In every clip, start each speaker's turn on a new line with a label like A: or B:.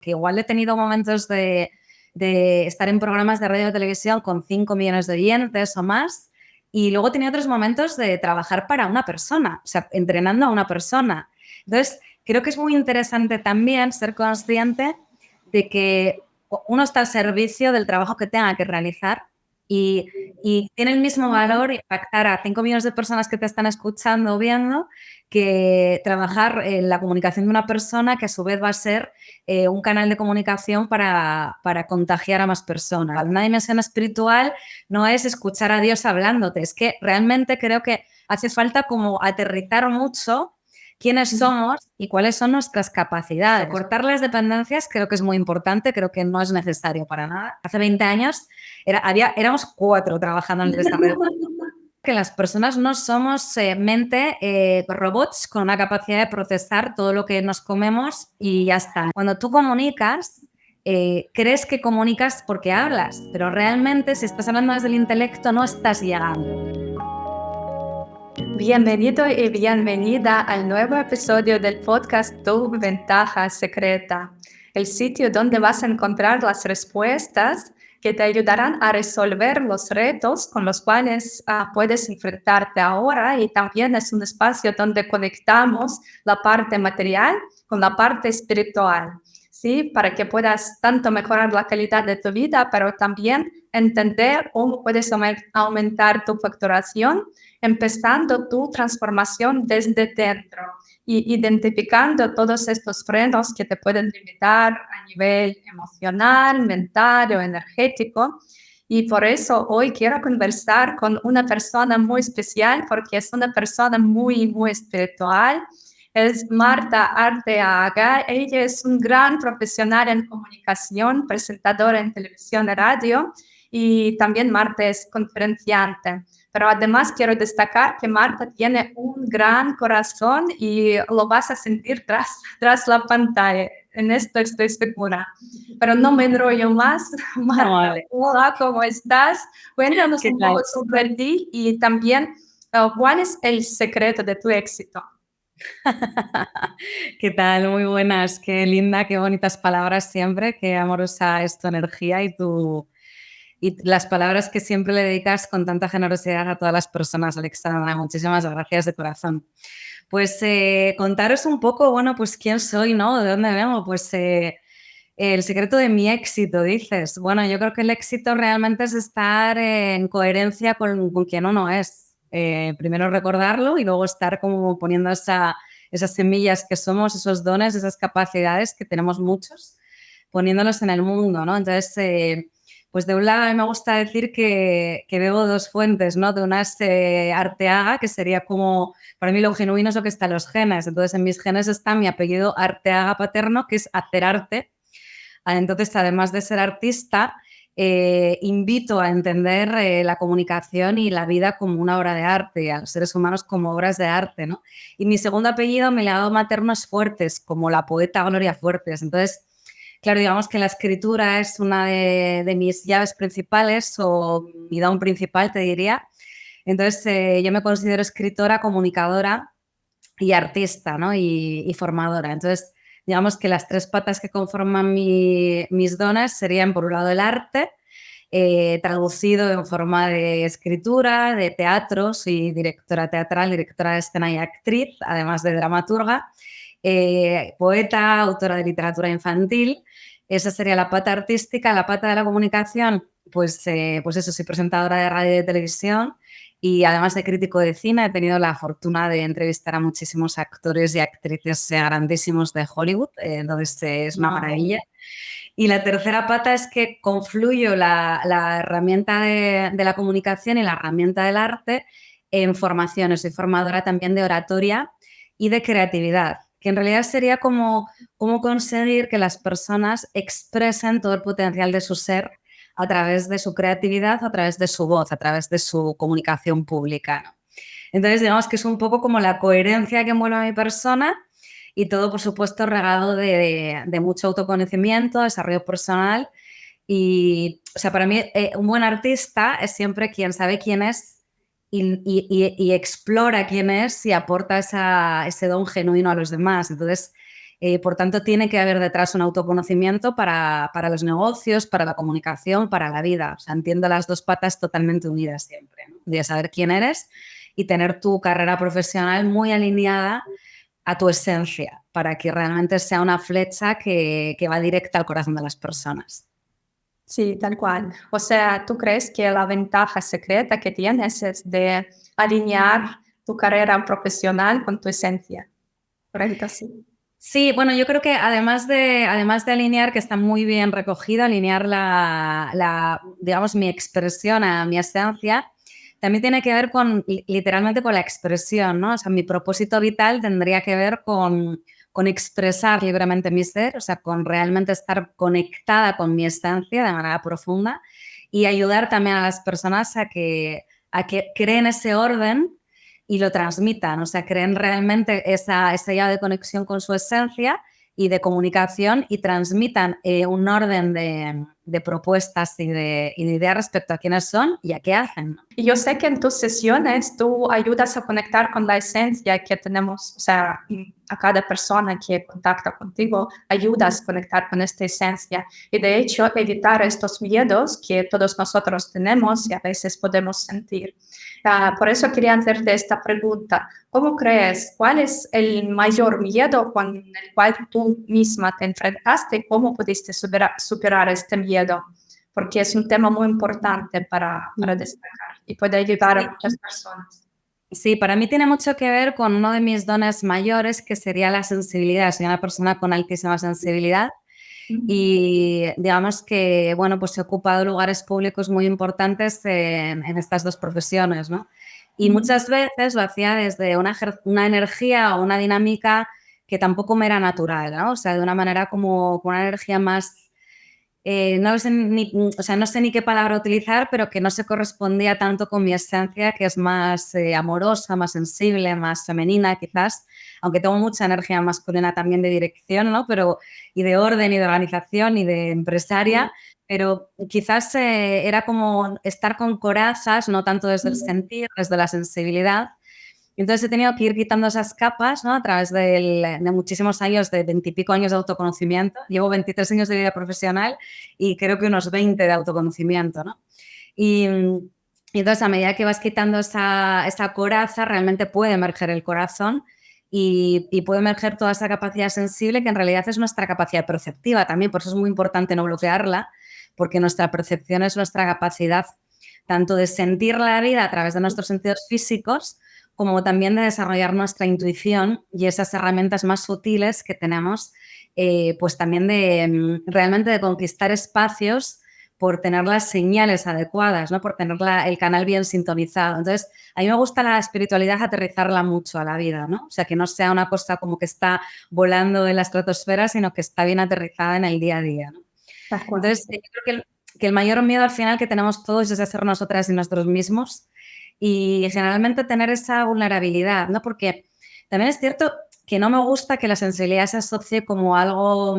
A: que igual he tenido momentos de estar en programas de radio y televisión con 5 millones de oyentes o más, y luego he tenido otros momentos de trabajar para una persona, o sea, entrenando a una persona. Entonces, creo que es muy interesante también ser consciente de que uno está al servicio del trabajo que tenga que realizar y tiene el mismo valor impactar a 5 millones de personas que te están escuchando o viendo que trabajar en la comunicación de una persona que a su vez va a ser un canal de comunicación para contagiar a más personas. Una dimensión espiritual no es escuchar a Dios hablándote, es que realmente creo que hace falta como aterrizar mucho quiénes somos y cuáles son nuestras capacidades. Cortar las dependencias creo que es muy importante, creo que no es necesario para nada. Hace 20 años éramos 4 trabajando en el desarrollo. Que las personas no somos robots con una capacidad de procesar todo lo que nos comemos y ya está. Cuando tú comunicas, crees que comunicas porque hablas, pero realmente si estás hablando desde el intelecto no estás llegando.
B: Bienvenido y bienvenida al nuevo episodio del podcast Tu Ventaja Secreta, el sitio donde vas a encontrar las respuestas que te ayudarán a resolver los retos con los cuales puedes enfrentarte ahora, y también es un espacio donde conectamos la parte material con la parte espiritual, ¿sí? Para que puedas tanto mejorar la calidad de tu vida, pero también entender cómo puedes aumentar tu facturación, empezando tu transformación desde dentro y identificando todos estos frenos que te pueden limitar a nivel emocional, mental o energético. Y por eso hoy quiero conversar con una persona muy especial, porque es una persona muy, muy espiritual. Es Marta Arteaga. Ella es un gran profesional en comunicación, presentadora en televisión y radio, y también Marta es conferenciante. Pero además quiero destacar que Marta tiene un gran corazón y lo vas a sentir tras la pantalla. En esto estoy segura. Pero no me enrollo más. Marta,
A: No, vale.
B: hola, ¿cómo estás? Cuéntanos un poco sobre ti y también cuál es el secreto de tu éxito.
A: ¿Qué tal? Muy buenas, qué linda, qué bonitas palabras siempre, qué amorosa es tu energía y las palabras que siempre le dedicas con tanta generosidad a todas las personas, Alexandra. Muchísimas gracias de corazón. Pues contaros un poco, bueno, pues quién soy, ¿no? ¿De dónde vengo? Pues el secreto de mi éxito, dices. Bueno, yo creo que el éxito realmente es estar en coherencia con quien uno es. Primero recordarlo y luego estar como poniendo esas semillas que somos, esos dones, esas capacidades que tenemos muchos, poniéndolos en el mundo, ¿no? Entonces, pues de un lado a mí me gusta decir que bebo 2 fuentes, ¿no? De una es Arteaga, que sería como, para mí lo genuino es lo que está en los genes. Entonces, en mis genes está mi apellido Arteaga paterno, que es hacer arte. Entonces, además de ser artista, invito a entender la comunicación y la vida como una obra de arte, y a los seres humanos como obras de arte, ¿no? Y mi segundo apellido, mi legado materno es Fuertes, como la poeta Gloria Fuertes. Entonces, claro, digamos que la escritura es una de mis llaves principales o mi don principal, te diría. Entonces, yo me considero escritora, comunicadora y artista, ¿no? Y formadora. Entonces, digamos que las 3 patas que conforman mis dones serían, por un lado, el arte, traducido en forma de escritura, de teatro. Soy directora teatral, directora de escena y actriz, además de dramaturga, poeta, autora de literatura infantil. Esa sería la pata artística. La pata de la comunicación, pues eso, soy presentadora de radio y de televisión y además de crítico de cine. He tenido la fortuna de entrevistar a muchísimos actores y actrices grandísimos de Hollywood, entonces es una maravilla. Y la tercera pata es que confluyo la herramienta de la comunicación y la herramienta del arte en formaciones. Soy formadora también de oratoria y de creatividad, que en realidad sería como cómo conseguir que las personas expresen todo el potencial de su ser a través de su creatividad, a través de su voz, a través de su comunicación pública, ¿no? Entonces, digamos que es un poco como la coherencia que envuelve a mi persona y todo, por supuesto, regado de mucho autoconocimiento, desarrollo personal. Y, o sea, para mí, un buen artista es siempre quien sabe quién es y explora quién es y aporta ese don genuino a los demás. Entonces, Por tanto, tiene que haber detrás un autoconocimiento para los negocios, para la comunicación, para la vida. O sea, entiendo las dos patas totalmente unidas siempre, ¿no? De saber quién eres y tener tu carrera profesional muy alineada a tu esencia, para que realmente sea una flecha que va directa al corazón de las personas.
B: Sí, tal cual. O sea, ¿tú crees que la ventaja secreta que tienes es de alinear tu carrera profesional con tu esencia? ¿Correcto? Sí.
A: Sí, bueno, yo creo que además de alinear, que está muy bien recogido, alinear digamos, mi expresión a mi esencia, también tiene que ver literalmente con la expresión, ¿no? O sea, mi propósito vital tendría que ver con expresar libremente mi ser, o sea, con realmente estar conectada con mi esencia de manera profunda y ayudar también a las personas a que creen ese orden y lo transmitan, o sea, creen realmente esa llave de conexión con su esencia y de comunicación y transmitan un orden de propuestas y de ideas respecto a quiénes son y a qué hacen, ¿no?
B: Y yo sé que en tus sesiones tú ayudas a conectar con la esencia que tenemos, o sea, a cada persona que contacta contigo, ayudas a conectar con esta esencia. Y de hecho, evitar estos miedos que todos nosotros tenemos y a veces podemos sentir. Por eso quería hacerte esta pregunta. ¿Cómo crees? ¿Cuál es el mayor miedo con el cual tú misma te enfrentaste y cómo pudiste superar este miedo? Porque es un tema muy importante para destacar y puede ayudar a muchas personas.
A: Sí, para mí tiene mucho que ver con uno de mis dones mayores, que sería la sensibilidad. Soy una persona con altísima sensibilidad y digamos que, bueno, pues he ocupado lugares públicos muy importantes en estas dos profesiones, ¿no? Y muchas veces lo hacía desde una energía o una dinámica que tampoco me era natural, ¿no? O sea, de una manera como con una energía más no sé no sé ni qué palabra utilizar, pero que no se correspondía tanto con mi esencia, que es más amorosa, más sensible, más femenina quizás, aunque tengo mucha energía masculina también de dirección, ¿no? Y de orden y de organización y de empresaria, pero quizás era como estar con corazas, no tanto desde el sentir, desde la sensibilidad. Entonces he tenido que ir quitando esas capas, ¿no? A través de muchísimos años, de 20 y pico años de autoconocimiento. Llevo 23 años de vida profesional y creo que unos 20 de autoconocimiento, ¿no? Y entonces a medida que vas quitando esa coraza, realmente puede emerger el corazón y puede emerger toda esa capacidad sensible que en realidad es nuestra capacidad perceptiva también. Por eso es muy importante no bloquearla, porque nuestra percepción es nuestra capacidad tanto de sentir la vida a través de nuestros sentidos físicos, como también de desarrollar nuestra intuición y esas herramientas más sutiles que tenemos, pues también realmente de conquistar espacios por tener las señales adecuadas, ¿no? Por tener el canal bien sintonizado. Entonces, a mí me gusta la espiritualidad aterrizarla mucho a la vida, ¿no? O sea, que no sea una cosa como que está volando en la estratosfera, sino que está bien aterrizada en el día a día, ¿no? Entonces, yo creo que el mayor miedo al final que tenemos todos es hacer nosotras y nosotros mismos y generalmente tener esa vulnerabilidad, ¿no? Porque también es cierto que no me gusta que la sensibilidad se asocie como algo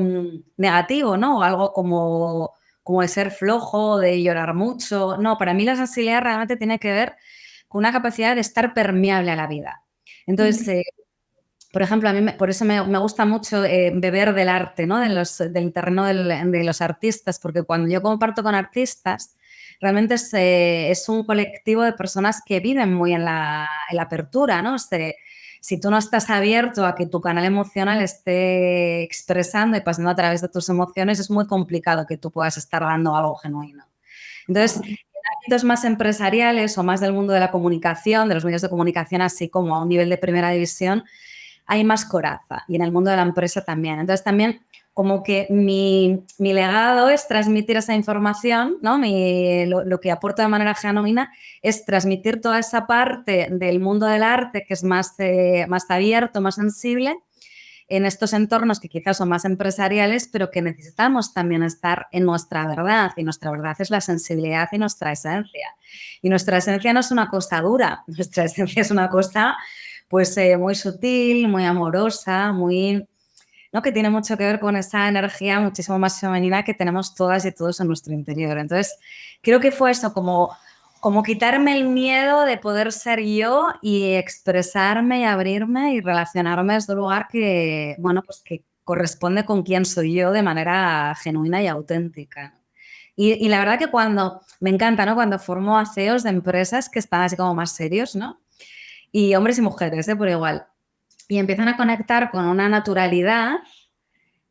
A: negativo, ¿no? O algo como de ser flojo, de llorar mucho. No, para mí la sensibilidad realmente tiene que ver con una capacidad de estar permeable a la vida. Entonces, por ejemplo, a mí por eso me gusta mucho beber del arte, ¿no? Del terreno de los artistas, porque cuando yo comparto con artistas, realmente es un colectivo de personas que viven muy en la apertura, ¿no? Si tú no estás abierto a que tu canal emocional esté expresando y pasando a través de tus emociones, es muy complicado que tú puedas estar dando algo genuino. Entonces, en ámbitos más empresariales o más del mundo de la comunicación, de los medios de comunicación, así como a un nivel de primera división, hay más coraza y en el mundo de la empresa también. Entonces, también como que mi legado es transmitir esa información, ¿no? Lo que aporto de manera genuina es transmitir toda esa parte del mundo del arte que es más abierto, más sensible, en estos entornos que quizás son más empresariales, pero que necesitamos también estar en nuestra verdad, y nuestra verdad es la sensibilidad y nuestra esencia. Y nuestra esencia no es una cosa dura, nuestra esencia es una cosa pues muy sutil, muy amorosa, ¿no? Que tiene mucho que ver con esa energía muchísimo más femenina que tenemos todas y todos en nuestro interior. Entonces, creo que fue eso, como quitarme el miedo de poder ser yo y expresarme y abrirme y relacionarme desde un lugar que, bueno, pues corresponde con quién soy yo de manera genuina y auténtica. Y la verdad que me encanta, ¿no? Cuando formo a CEOs de empresas que están así como más serios, ¿no? Y hombres y mujeres, por igual. Y empiezan a conectar con una naturalidad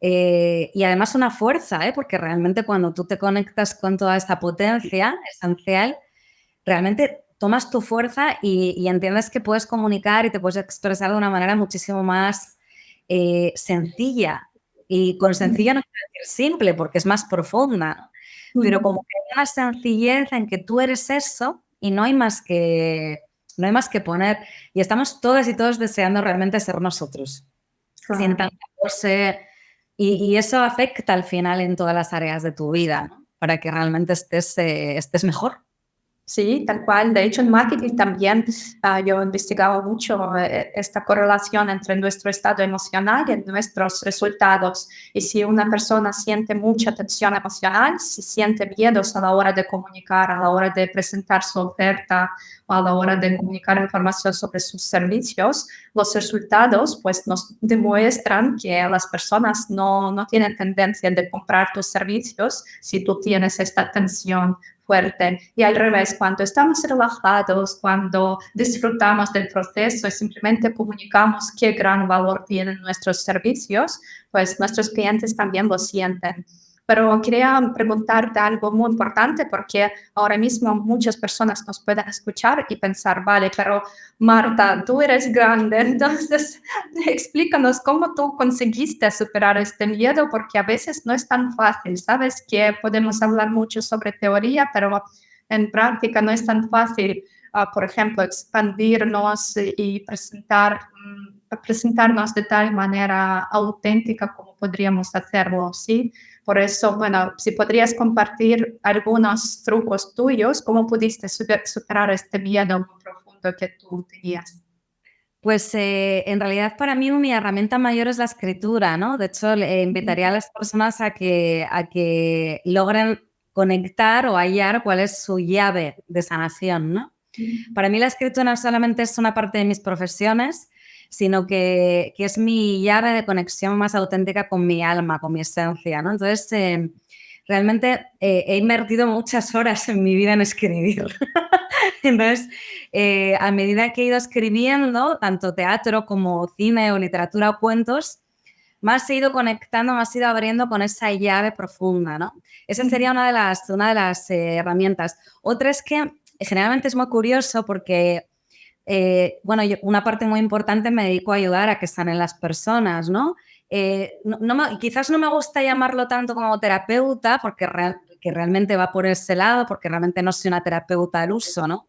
A: y además una fuerza, porque realmente cuando tú te conectas con toda esta potencia esencial, realmente tomas tu fuerza y entiendes que puedes comunicar y te puedes expresar de una manera muchísimo más sencilla. Y con sencilla no quiero decir simple, porque es más profunda, ¿no? Pero como que hay una sencillez en que tú eres eso y no hay más que poner. Y estamos todas y todos deseando realmente ser nosotros.
B: Claro.
A: Sin tanta pose. Y eso afecta al final en todas las áreas de tu vida, ¿no? Para que realmente estés mejor.
B: Sí, tal cual. De hecho, en marketing también yo investigaba mucho esta correlación entre nuestro estado emocional y nuestros resultados. Y si una persona siente mucha tensión emocional, si siente miedos a la hora de comunicar, a la hora de presentar su oferta o a la hora de comunicar información sobre sus servicios, los resultados pues nos demuestran que las personas no tienen tendencia de comprar tus servicios si tú tienes esta tensión fuerte. Y al revés, cuando estamos relajados, cuando disfrutamos del proceso y simplemente comunicamos qué gran valor tienen nuestros servicios, pues nuestros clientes también lo sienten. Pero quería preguntarte algo muy importante porque ahora mismo muchas personas nos pueden escuchar y pensar, vale, pero Marta, tú eres grande, entonces explícanos cómo tú conseguiste superar este miedo, porque a veces no es tan fácil. Sabes que podemos hablar mucho sobre teoría, pero en práctica no es tan fácil, por ejemplo, expandirnos y presentarnos de tal manera auténtica como podríamos hacerlo, ¿sí? Por eso, bueno, si podrías compartir algunos trucos tuyos, ¿cómo pudiste superar este miedo muy profundo que tú tenías?
A: Pues en realidad para mí mi herramienta mayor es la escritura, ¿no? De hecho, le invitaría a las personas a que logren conectar o hallar cuál es su llave de sanación, ¿no? Para mí la escritura no solamente es una parte de mis profesiones, sino que es mi llave de conexión más auténtica con mi alma, con mi esencia, ¿no? Entonces, realmente he invertido muchas horas en mi vida en escribir. Entonces, a medida que he ido escribiendo, tanto teatro como cine o literatura o cuentos, más he ido conectando, más he ido abriendo con esa llave profunda, ¿no? Esa sería una de las herramientas. Otra es que generalmente es muy curioso porque, bueno, una parte muy importante me dedico a ayudar a que sanen las personas, ¿no? Quizás no me gusta llamarlo tanto como terapeuta porque que realmente va por ese lado, porque realmente no soy una terapeuta al uso, ¿no?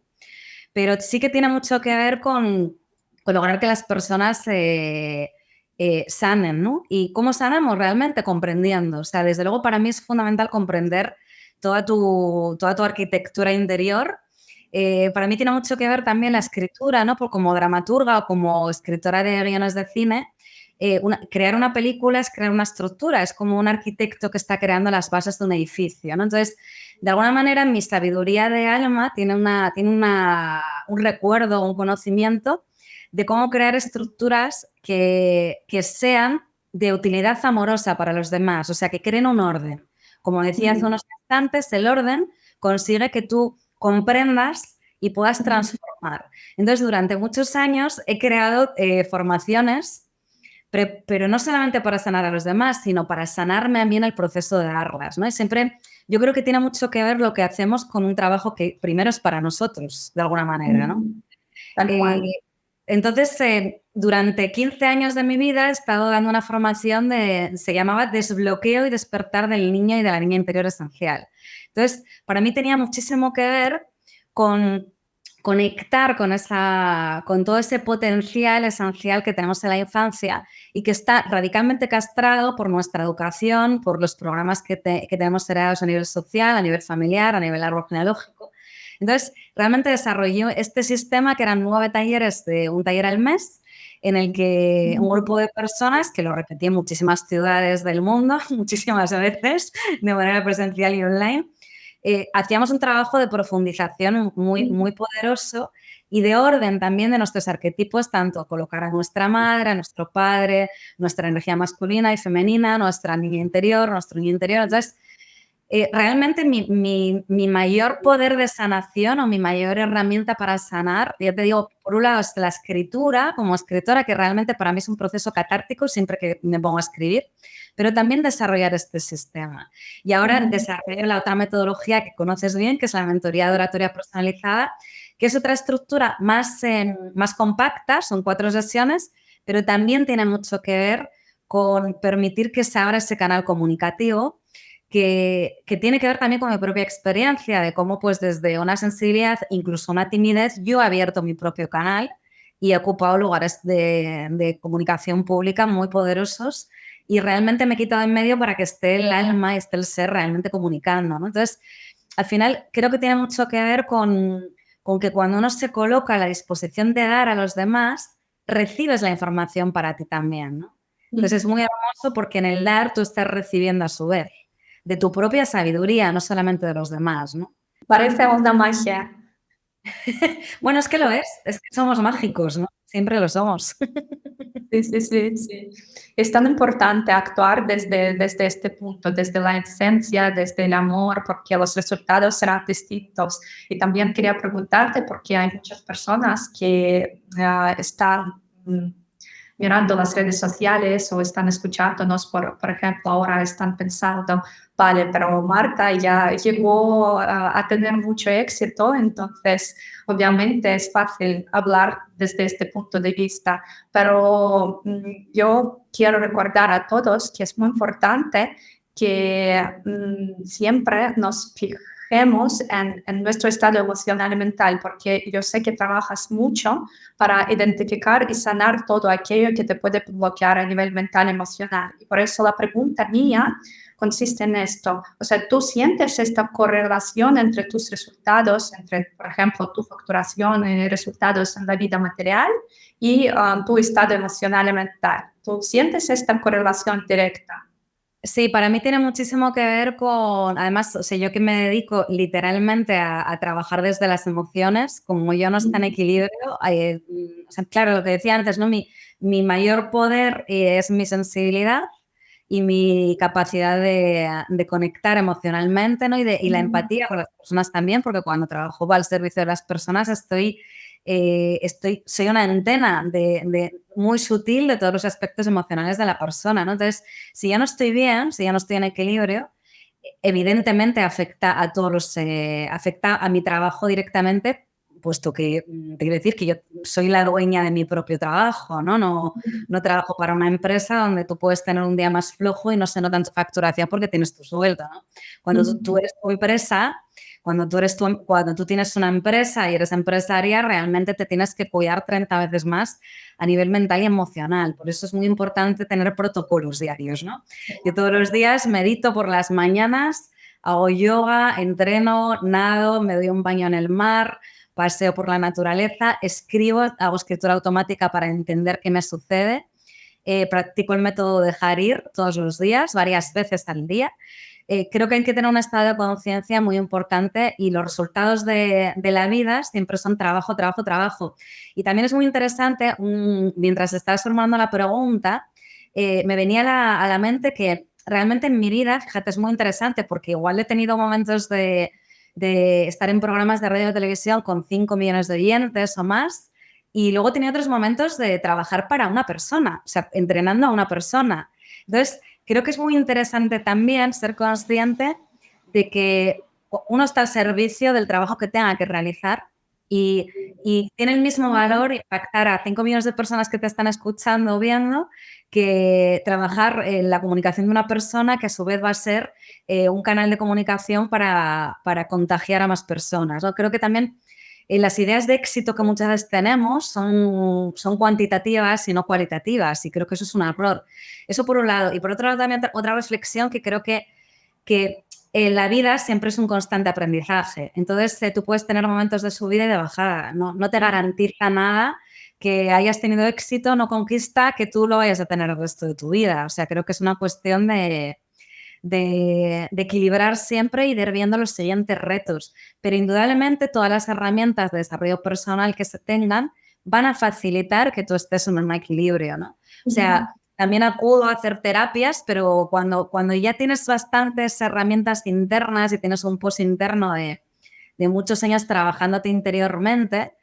A: Pero sí que tiene mucho que ver con lograr que las personas sanen, ¿no? ¿Y cómo sanamos realmente? Comprendiendo. O sea, desde luego para mí es fundamental comprender toda tu arquitectura interior. Para mí tiene mucho que ver también la escritura, ¿no? Como dramaturga o como escritora de guiones de cine, crear una película es crear una estructura, es como un arquitecto que está creando las bases de un edificio, ¿no? Entonces, de alguna manera, mi sabiduría de alma tiene un recuerdo, un conocimiento de cómo crear estructuras que sean de utilidad amorosa para los demás, o sea, que creen un orden. Como decía hace unos instantes, el orden consigue que tú comprendas y puedas transformar. Entonces, durante muchos años he creado formaciones, pero no solamente para sanar a los demás, sino para sanarme a mí en el proceso de darlas, ¿no? Y siempre yo creo que tiene mucho que ver lo que hacemos con un trabajo que primero es para nosotros, de alguna manera, ¿no?
B: Tal cual.
A: Entonces, durante 15 años de mi vida he estado dando una formación se llamaba Desbloqueo y Despertar del Niño y de la Niña Interior Esencial. Entonces, para mí tenía muchísimo que ver con conectar con todo ese potencial esencial que tenemos en la infancia y que está radicalmente castrado por nuestra educación, por los programas que tenemos heredados a nivel social, a nivel familiar, a nivel árbol genealógico. Entonces, realmente desarrollé este sistema que eran 9 talleres de un taller al mes, en el que un grupo de personas, que lo repetí en muchísimas ciudades del mundo, muchísimas veces, de manera presencial y online, hacíamos un trabajo de profundización muy poderoso y de orden también de nuestros arquetipos, tanto colocar a nuestra madre, a nuestro padre, nuestra energía masculina y femenina, nuestra niña interior, nuestro niño interior. Entonces, realmente mi mayor poder de sanación o mi mayor herramienta para sanar, ya te digo, por un lado es la escritura, como escritora, que realmente para mí es un proceso catártico siempre que me pongo a escribir, pero también desarrollar este sistema. Y ahora desarrollo la otra metodología que conoces bien, que es la mentoría de oratoria personalizada, que es otra estructura más compacta, son 4 sesiones, pero también tiene mucho que ver con permitir que se abra ese canal comunicativo que tiene que ver también con mi propia experiencia de cómo pues desde una sensibilidad, incluso una timidez, yo he abierto mi propio canal y he ocupado lugares de comunicación pública muy poderosos y realmente me he quitado en medio para que esté el alma y esté el ser realmente comunicando, ¿no? Entonces, al final creo que tiene mucho que ver con que cuando uno se coloca a la disposición de dar a los demás, recibes la información para ti también, ¿no? Entonces es muy hermoso porque en el dar tú estás recibiendo a su vez de tu propia sabiduría, no solamente de los demás, ¿no?
B: Parece una magia.
A: Bueno, es que somos mágicos, ¿no? Siempre lo somos.
B: Sí, sí, sí, sí. Es tan importante actuar desde este punto, desde la esencia, desde el amor, porque los resultados serán distintos. Y también quería preguntarte, porque hay muchas personas que están mirando las redes sociales o están escuchándonos, por ejemplo, ahora están pensando, vale, pero Marta ya llegó a tener mucho éxito, entonces obviamente es fácil hablar desde este punto de vista, pero yo quiero recordar a todos que es muy importante que siempre nos fijemos en nuestro estado emocional y mental, porque yo sé que trabajas mucho para identificar y sanar todo aquello que te puede bloquear a nivel mental y emocional. Y por eso la pregunta mía consiste en esto. O sea, tú sientes esta correlación entre tus resultados, entre, por ejemplo, tu facturación y resultados en la vida material y tu estado emocional y mental. ¿Tú sientes esta correlación directa?
A: Sí, para mí tiene muchísimo que ver con, además, o sea, yo que me dedico literalmente a trabajar desde las emociones, como yo no está en equilibrio, o sea, claro, lo que decía antes, ¿no? Mi mayor poder es mi sensibilidad y mi capacidad de conectar emocionalmente, ¿no? Y la empatía con las personas también, porque cuando trabajo al servicio de las personas soy una antena muy sutil de todos los aspectos emocionales de la persona, ¿no? Entonces, si ya no estoy bien, si ya no estoy en equilibrio, evidentemente afecta afecta a mi trabajo directamente, puesto que te quiero decir que yo soy la dueña de mi propio trabajo, ¿no? No trabajo para una empresa donde tú puedes tener un día más flojo y no se nota en tu facturación porque tienes tu sueldo, ¿no? Cuando tú eres tu empresa, cuando tú tienes una empresa y eres empresaria, realmente te tienes que cuidar 30 veces más a nivel mental y emocional. Por eso es muy importante tener protocolos diarios, ¿no? Yo todos los días medito por las mañanas, hago yoga, entreno, nado, me doy un baño en el mar, paseo por la naturaleza, escribo, hago escritura automática para entender qué me sucede, practico el método de dejar ir todos los días, varias veces al día. Creo que hay que tener un estado de conciencia muy importante y los resultados de la vida siempre son trabajo, trabajo, trabajo. Y también es muy interesante, mientras estabas formando la pregunta, me venía a la mente que realmente en mi vida, fíjate, es muy interesante porque igual he tenido momentos de estar en programas de radio y televisión con 5 millones de oyentes o más y luego he tenido otros momentos de trabajar para una persona, o sea, entrenando a una persona. Entonces, creo que es muy interesante también ser consciente de que uno está al servicio del trabajo que tenga que realizar y tiene el mismo valor impactar a 5 millones de personas que te están escuchando o viendo que trabajar en la comunicación de una persona que a su vez va a ser un canal de comunicación para contagiar a más personas, ¿no? Creo que también las ideas de éxito que muchas veces tenemos son cuantitativas y no cualitativas y creo que eso es un error. Eso por un lado. Y por otro lado también otra reflexión que creo que en la vida siempre es un constante aprendizaje. Entonces, tú puedes tener momentos de subida y de bajada. No te garantiza nada que hayas tenido éxito, no conquista que tú lo vayas a tener el resto de tu vida. O sea, creo que es una cuestión de equilibrar siempre y de ir viendo los siguientes retos. Pero indudablemente todas las herramientas de desarrollo personal que se tengan van a facilitar que tú estés en un equilibrio, ¿no? O sea, también acudo a hacer terapias, pero cuando ya tienes bastantes herramientas internas y tienes un post interno de muchos años trabajándote interiormente,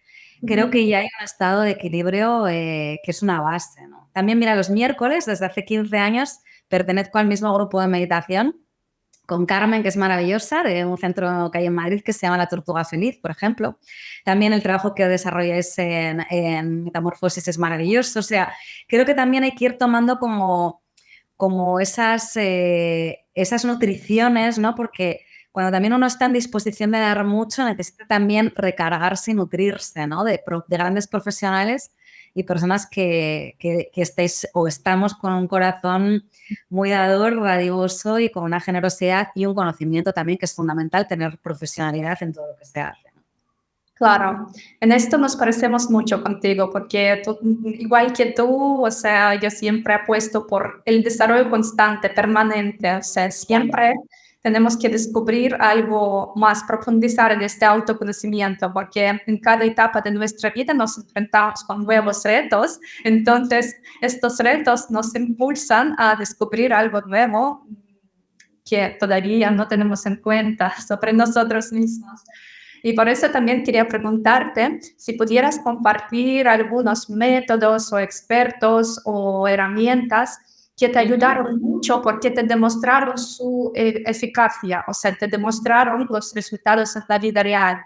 A: creo que ya hay un estado de equilibrio que es una base, ¿no? También, mira, los miércoles, desde hace 15 años, pertenezco al mismo grupo de meditación con Carmen, que es maravillosa, de un centro que hay en Madrid que se llama La Tortuga Feliz, por ejemplo. También el trabajo que desarrolláis en Metamorfosis es maravilloso. O sea, creo que también hay que ir tomando como esas nutriciones, ¿no? Porque cuando también uno está en disposición de dar mucho, necesita también recargarse y nutrirse, ¿no? De grandes profesionales y personas que estéis o estamos con un corazón muy dador, radivoso y con una generosidad y un conocimiento también que es fundamental tener profesionalidad en todo lo que se hace.
B: Claro, en esto nos parecemos mucho contigo, porque igual que tú, o sea, yo siempre apuesto por el desarrollo constante, permanente, o sea, siempre tenemos que descubrir algo más, profundizar en este autoconocimiento, porque en cada etapa de nuestra vida nos enfrentamos con nuevos retos, entonces estos retos nos impulsan a descubrir algo nuevo que todavía no tenemos en cuenta sobre nosotros mismos. Y por eso también quería preguntarte si pudieras compartir algunos métodos o expertos o herramientas que te ayudaron mucho porque te demostraron su eficacia, o sea, te demostraron los resultados en la vida real.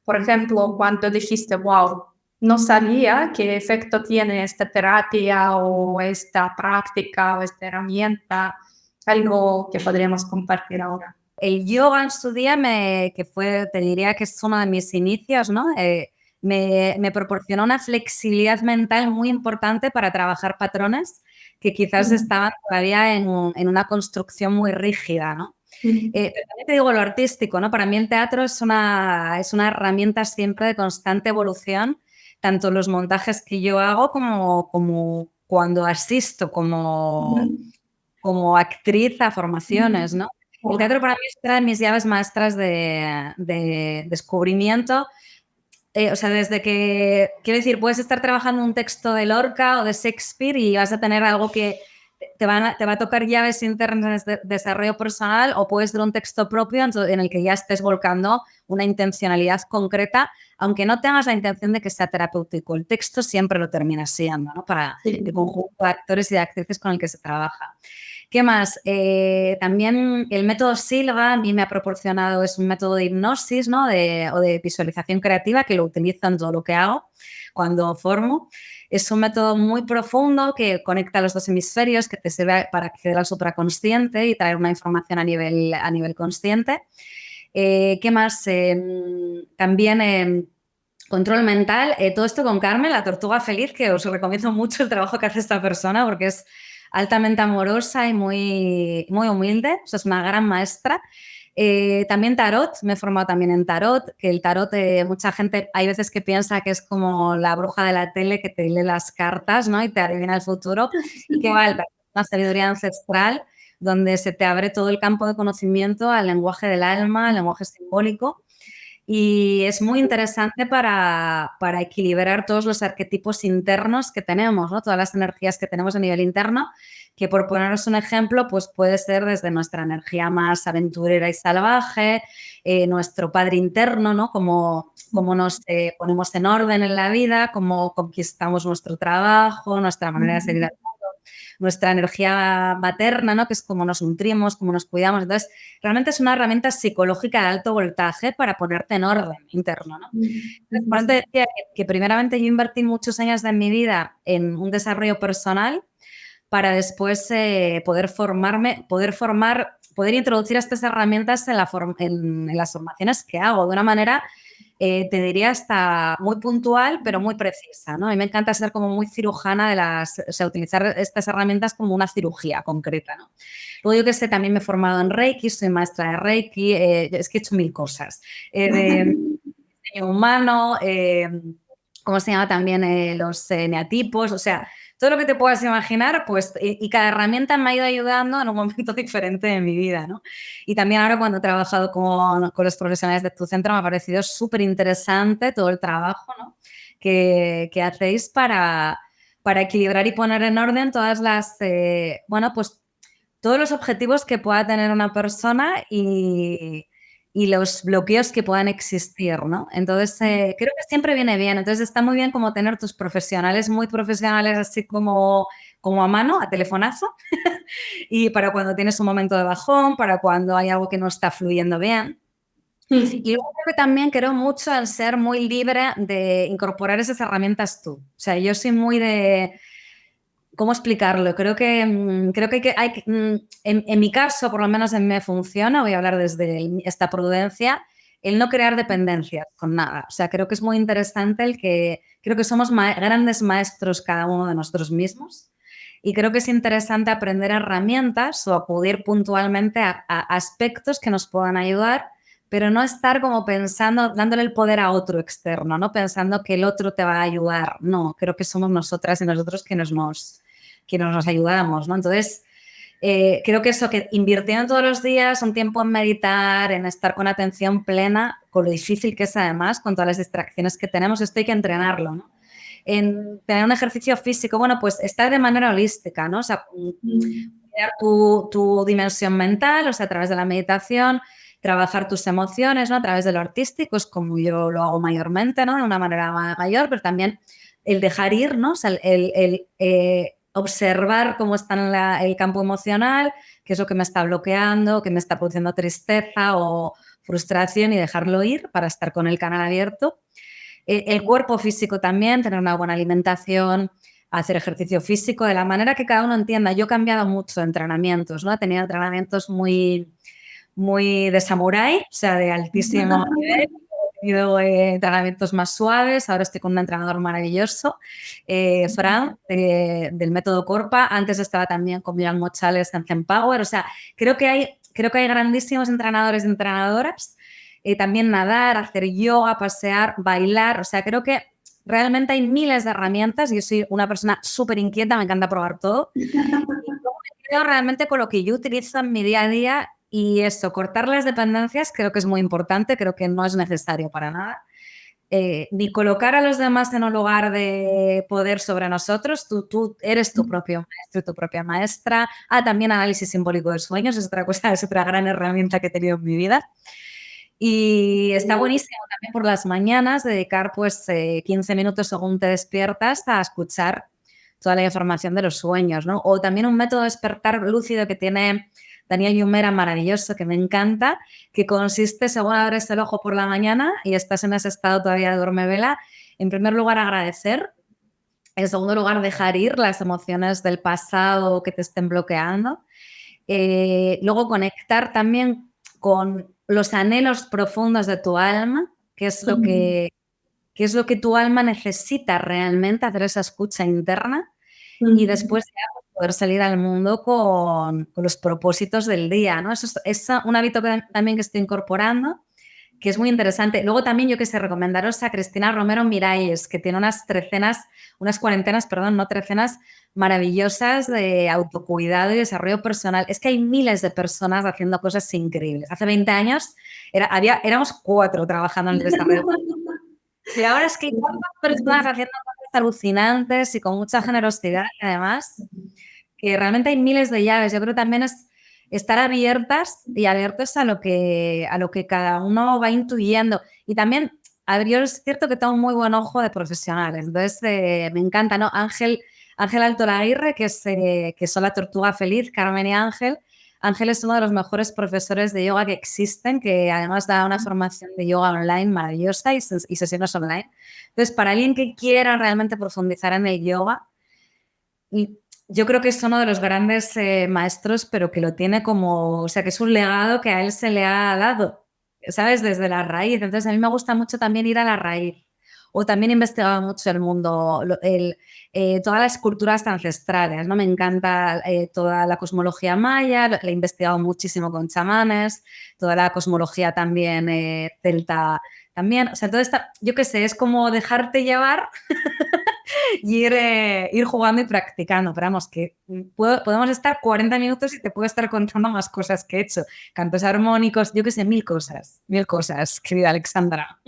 B: Por ejemplo, cuando dijiste, wow, no sabía qué efecto tiene esta terapia o esta práctica o esta herramienta, algo que podríamos compartir ahora.
A: El yoga en su día, te diría que es uno de mis inicios, ¿no? Me proporcionó una flexibilidad mental muy importante para trabajar patrones que quizás estaban todavía en una construcción muy rígida, ¿no? Pero también te digo lo artístico, ¿no? Para mí el teatro es una herramienta siempre de constante evolución, tanto los montajes que yo hago como cuando asisto como actriz a formaciones, ¿no? El teatro para mí es una de mis llaves maestras de descubrimiento. O sea, desde que, quiero decir, puedes estar trabajando un texto de Lorca o de Shakespeare y vas a tener algo que te va a tocar llaves internas de desarrollo personal, o puedes ver un texto propio en el que ya estés volcando una intencionalidad concreta, aunque no tengas la intención de que sea terapéutico. El texto siempre lo termina siendo, ¿no? Para el conjunto de actores y de actrices con el que se trabaja. ¿Qué más? También el método Silva a mí me ha proporcionado, es un método de hipnosis, ¿no? O de visualización creativa, que lo utilizo en todo lo que hago cuando formo. Es un método muy profundo que conecta los dos hemisferios, que te sirve para acceder al supraconsciente y traer una información a nivel consciente. ¿Qué más? También control mental. Todo esto con Carmen, la tortuga feliz, que os recomiendo mucho el trabajo que hace esta persona porque es altamente amorosa y muy, muy humilde. O sea, es una gran maestra. También tarot, me he formado también en tarot, que el tarot, mucha gente hay veces que piensa que es como la bruja de la tele que te lee las cartas, ¿no? Y te adivina el futuro, y que va, una sabiduría ancestral donde se te abre todo el campo de conocimiento al lenguaje del alma, al lenguaje simbólico, y es muy interesante para equilibrar todos los arquetipos internos que tenemos, ¿no? Todas las energías que tenemos a nivel interno, que por poneros un ejemplo, pues puede ser desde nuestra energía más aventurera y salvaje, nuestro padre interno, ¿no? Cómo nos ponemos en orden en la vida, cómo conquistamos nuestro trabajo, nuestra manera de seguir al mundo, nuestra energía materna, ¿no? Que es cómo nos nutrimos, cómo nos cuidamos. Entonces, realmente es una herramienta psicológica de alto voltaje para ponerte en orden interno, ¿no? Entonces, por eso te decía que primeramente yo invertí muchos años de mi vida en un desarrollo personal para después poder introducir estas herramientas en las formaciones que hago de una manera, te diría, hasta muy puntual, pero muy precisa, ¿no? A mí me encanta ser como muy cirujana o sea, utilizar estas herramientas como una cirugía concreta, ¿no? Luego yo que sé, también me he formado en Reiki, soy maestra de Reiki, es que he hecho mil cosas. De diseño humano, ¿cómo se llama también? Los neatipos, o sea, todo lo que te puedas imaginar, pues, y cada herramienta me ha ido ayudando en un momento diferente de mi vida, ¿no? Y también ahora cuando he trabajado con los profesionales de tu centro me ha parecido súper interesante todo el trabajo, ¿no? que hacéis para equilibrar y poner en orden todas las, pues todos los objetivos que pueda tener una persona y los bloqueos que puedan existir, ¿no? Entonces, creo que siempre viene bien. Entonces, está muy bien como tener tus profesionales muy profesionales así como a mano, a telefonazo, y para cuando tienes un momento de bajón, para cuando hay algo que no está fluyendo bien. Y luego creo que también creo mucho en ser muy libre de incorporar esas herramientas tú. O sea, yo soy muy de... ¿Cómo explicarlo? Creo que en mi caso, por lo menos en me funciona, voy a hablar desde esta prudencia, el no crear dependencias con nada. O sea, creo que es muy interesante creo que somos grandes maestros cada uno de nosotros mismos y creo que es interesante aprender herramientas o acudir puntualmente a aspectos que nos puedan ayudar, pero no estar como pensando, dándole el poder a otro externo, ¿no? Pensando que el otro te va a ayudar. No, creo que somos nosotras y nosotros quienes nos ayudamos, ¿no? Entonces, creo que eso, que invirtiendo todos los días un tiempo en meditar, en estar con atención plena, con lo difícil que es además, con todas las distracciones que tenemos, esto hay que entrenarlo, ¿no? En tener un ejercicio físico, bueno, pues estar de manera holística, ¿no? O sea, crear tu dimensión mental, o sea, a través de la meditación, trabajar tus emociones, ¿no? A través de lo artístico, es como yo lo hago mayormente, ¿no? De una manera mayor, pero también el dejar ir, ¿no? O sea, observar cómo está en el campo emocional, qué es lo que me está bloqueando, qué me está produciendo tristeza o frustración y dejarlo ir para estar con el canal abierto. El cuerpo físico también, tener una buena alimentación, hacer ejercicio físico de la manera que cada uno entienda. Yo he cambiado mucho de entrenamientos, ¿no? He tenido entrenamientos muy de samurái, o sea, de altísimo nivel. He tenido entrenamientos más suaves. Ahora estoy con un entrenador maravilloso, Fran, del método Corpa. Antes estaba también con Miran Mochales en Zen Power. O sea, creo que hay grandísimos entrenadores y entrenadoras. También nadar, hacer yoga, pasear, bailar. O sea, creo que realmente hay miles de herramientas. Yo soy una persona súper inquieta, me encanta probar todo. Y luego me quedo realmente con lo que yo utilizo en mi día a día. Y eso, cortar las dependencias creo que es muy importante, creo que no es necesario para nada. Ni colocar a los demás en un lugar de poder sobre nosotros. Tú eres tu propio maestro y tu propia maestra. También análisis simbólico de sueños, es otra cosa, es otra gran herramienta que he tenido en mi vida. Y está buenísimo también por las mañanas dedicar pues 15 minutos según te despiertas a escuchar toda la información de los sueños, ¿no? O también un método de despertar lúcido que tiene Daniel Yumera, maravilloso, que me encanta, que consiste, según abres el ojo por la mañana y estás en ese estado todavía de dormevela, en primer lugar agradecer, en segundo lugar dejar ir las emociones del pasado que te estén bloqueando, luego conectar también con los anhelos profundos de tu alma, que es lo que tu alma necesita realmente, hacer esa escucha interna, y después ya poder salir al mundo con los propósitos del día, ¿no? Eso es un hábito también que estoy incorporando, que es muy interesante. Luego también yo recomendaros a Cristina Romero Miralles, que tiene unas cuarentenas, no trecenas, maravillosas de autocuidado y desarrollo personal. Es que hay miles de personas haciendo cosas increíbles. Hace 20 años éramos 4 trabajando en el desarrollo personal. Y ahora es que hay tantas personas haciendo cosas alucinantes y con mucha generosidad, además, que realmente hay miles de llaves. Yo creo que también es estar abiertas y abiertos a lo que cada uno va intuyendo. Y también, a ver, yo es cierto que tengo un muy buen ojo de profesionales. Entonces, me encanta, ¿no? Ángel Altolaguirre, que son la tortuga feliz, Carmen y Ángel. Ángel es uno de los mejores profesores de yoga que existen, que además da una formación de yoga online maravillosa y sesiones online. Entonces, para alguien que quiera realmente profundizar en el yoga, yo creo que es uno de los grandes maestros, pero que lo tiene o sea, que es un legado que a él se le ha dado, ¿sabes? Desde la raíz. Entonces, a mí me gusta mucho también ir a la raíz. O también he investigado mucho el mundo, todas las culturas ancestrales, ¿no? Me encanta toda la cosmología maya, la he investigado muchísimo con chamanes, toda la cosmología también celta también. O sea, todo esto, yo qué sé, es como dejarte llevar ir jugando y practicando. Pero vamos, que podemos estar 40 minutos y te puedo estar contando más cosas que he hecho. Cantos armónicos, yo qué sé, mil cosas, querida Alexandra.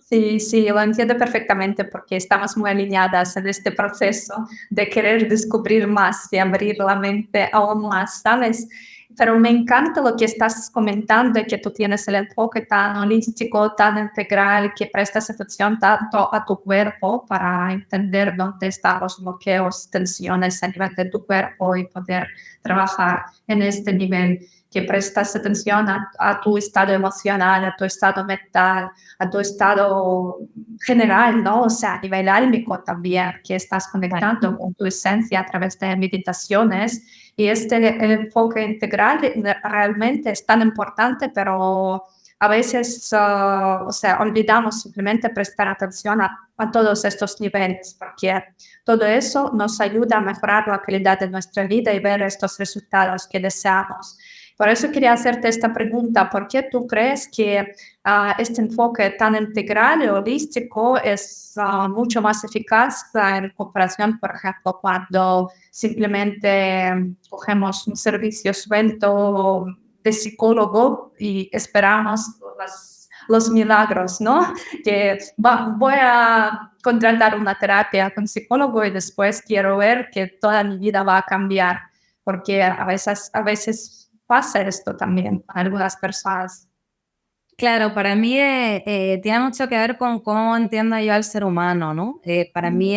B: Sí, sí, lo entiendo perfectamente porque estamos muy alineadas en este proceso de querer descubrir más y abrir la mente aún más, ¿sabes? Pero me encanta lo que estás comentando, que tú tienes el enfoque tan holístico, tan integral, que prestas atención tanto a tu cuerpo para entender dónde están los bloqueos, tensiones a nivel de tu cuerpo y poder trabajar en este nivel, que prestas atención a tu estado emocional, a tu estado mental, a tu estado general, ¿no? O sea, a nivel álmico también, que estás conectando con tu esencia a través de meditaciones. Y este enfoque integral realmente es tan importante, pero a veces, o sea, olvidamos simplemente prestar atención a todos estos niveles, porque todo eso nos ayuda a mejorar la calidad de nuestra vida y ver estos resultados que deseamos. Por eso quería hacerte esta pregunta: ¿por qué tú crees que este enfoque tan integral y holístico es mucho más eficaz en comparación, por ejemplo, cuando simplemente cogemos un servicio suelto de psicólogo y esperamos los milagros, ¿no? Que voy a contratar una terapia con psicólogo y después quiero ver que toda mi vida va a cambiar, porque a veces pasa esto también con algunas personas.
A: Claro, para mí tiene mucho que ver con cómo entiendo yo al ser humano, ¿no? Para mí,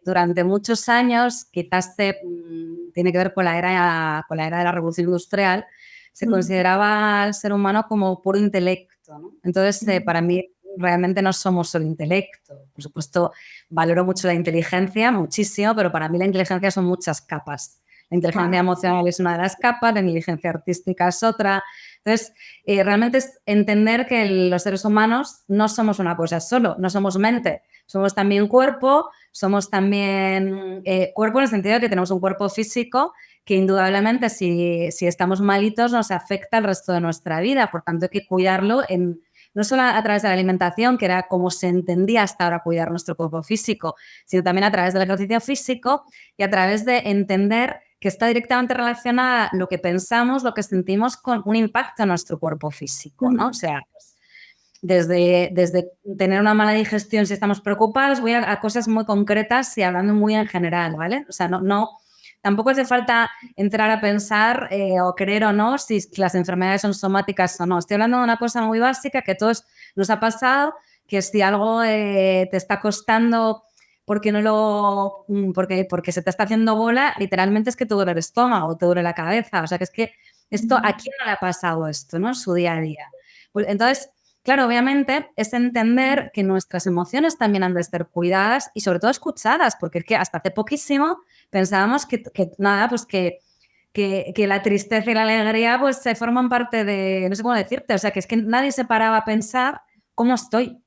A: durante muchos años, quizás tiene que ver con la era de la Revolución Industrial, se consideraba al ser humano como puro intelecto, ¿no? Entonces, para mí, realmente no somos solo intelecto. Por supuesto, valoro mucho la inteligencia, muchísimo, pero para mí la inteligencia son muchas capas. La inteligencia emocional es una de las capas, la inteligencia artística es otra. Entonces, realmente es entender que los seres humanos no somos una cosa solo, no somos mente, somos también cuerpo, somos también cuerpo en el sentido de que tenemos un cuerpo físico que indudablemente si estamos malitos nos afecta el resto de nuestra vida, por tanto hay que cuidarlo no solo a través de la alimentación, que era como se entendía hasta ahora cuidar nuestro cuerpo físico, sino también a través del ejercicio físico y a través de entender que está directamente relacionada lo que pensamos, lo que sentimos con un impacto en nuestro cuerpo físico, ¿no? O sea, pues, desde tener una mala digestión si estamos preocupados, voy a cosas muy concretas y hablando muy en general, ¿vale? O sea, tampoco hace falta entrar a pensar o creer o no si las enfermedades son somáticas o no. Estoy hablando de una cosa muy básica que a todos nos ha pasado, que si algo te está costando porque se te está haciendo bola, literalmente es que te duele el estómago, te duele la cabeza. O sea, que es que esto, ¿a quién no le ha pasado esto, no? En su día a día. Pues, entonces, claro, obviamente es entender que nuestras emociones también han de ser cuidadas y sobre todo escuchadas, porque es que hasta hace poquísimo pensábamos que nada, pues que la tristeza y la alegría pues se forman parte de, no sé cómo decirte, o sea, que es que nadie se paraba a pensar cómo estoy,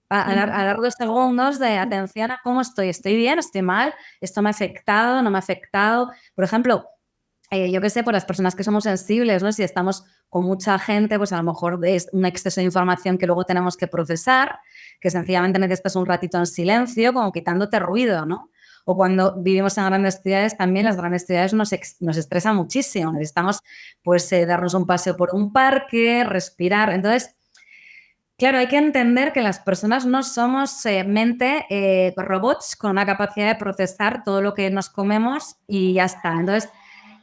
A: a dar 2 segundos de atención a cómo estoy bien, estoy mal, esto me ha afectado, no me ha afectado. Por ejemplo, yo qué sé, por las personas que somos sensibles, ¿no? Si estamos con mucha gente, pues a lo mejor es un exceso de información que luego tenemos que procesar, que sencillamente necesitas un ratito en silencio, como quitándote ruido, ¿no? O cuando vivimos en grandes ciudades, también las grandes ciudades nos estresan muchísimo. Necesitamos, pues, darnos un paseo por un parque, respirar. Entonces, claro, hay que entender que las personas no somos mente, robots con una capacidad de procesar todo lo que nos comemos y ya está. Entonces,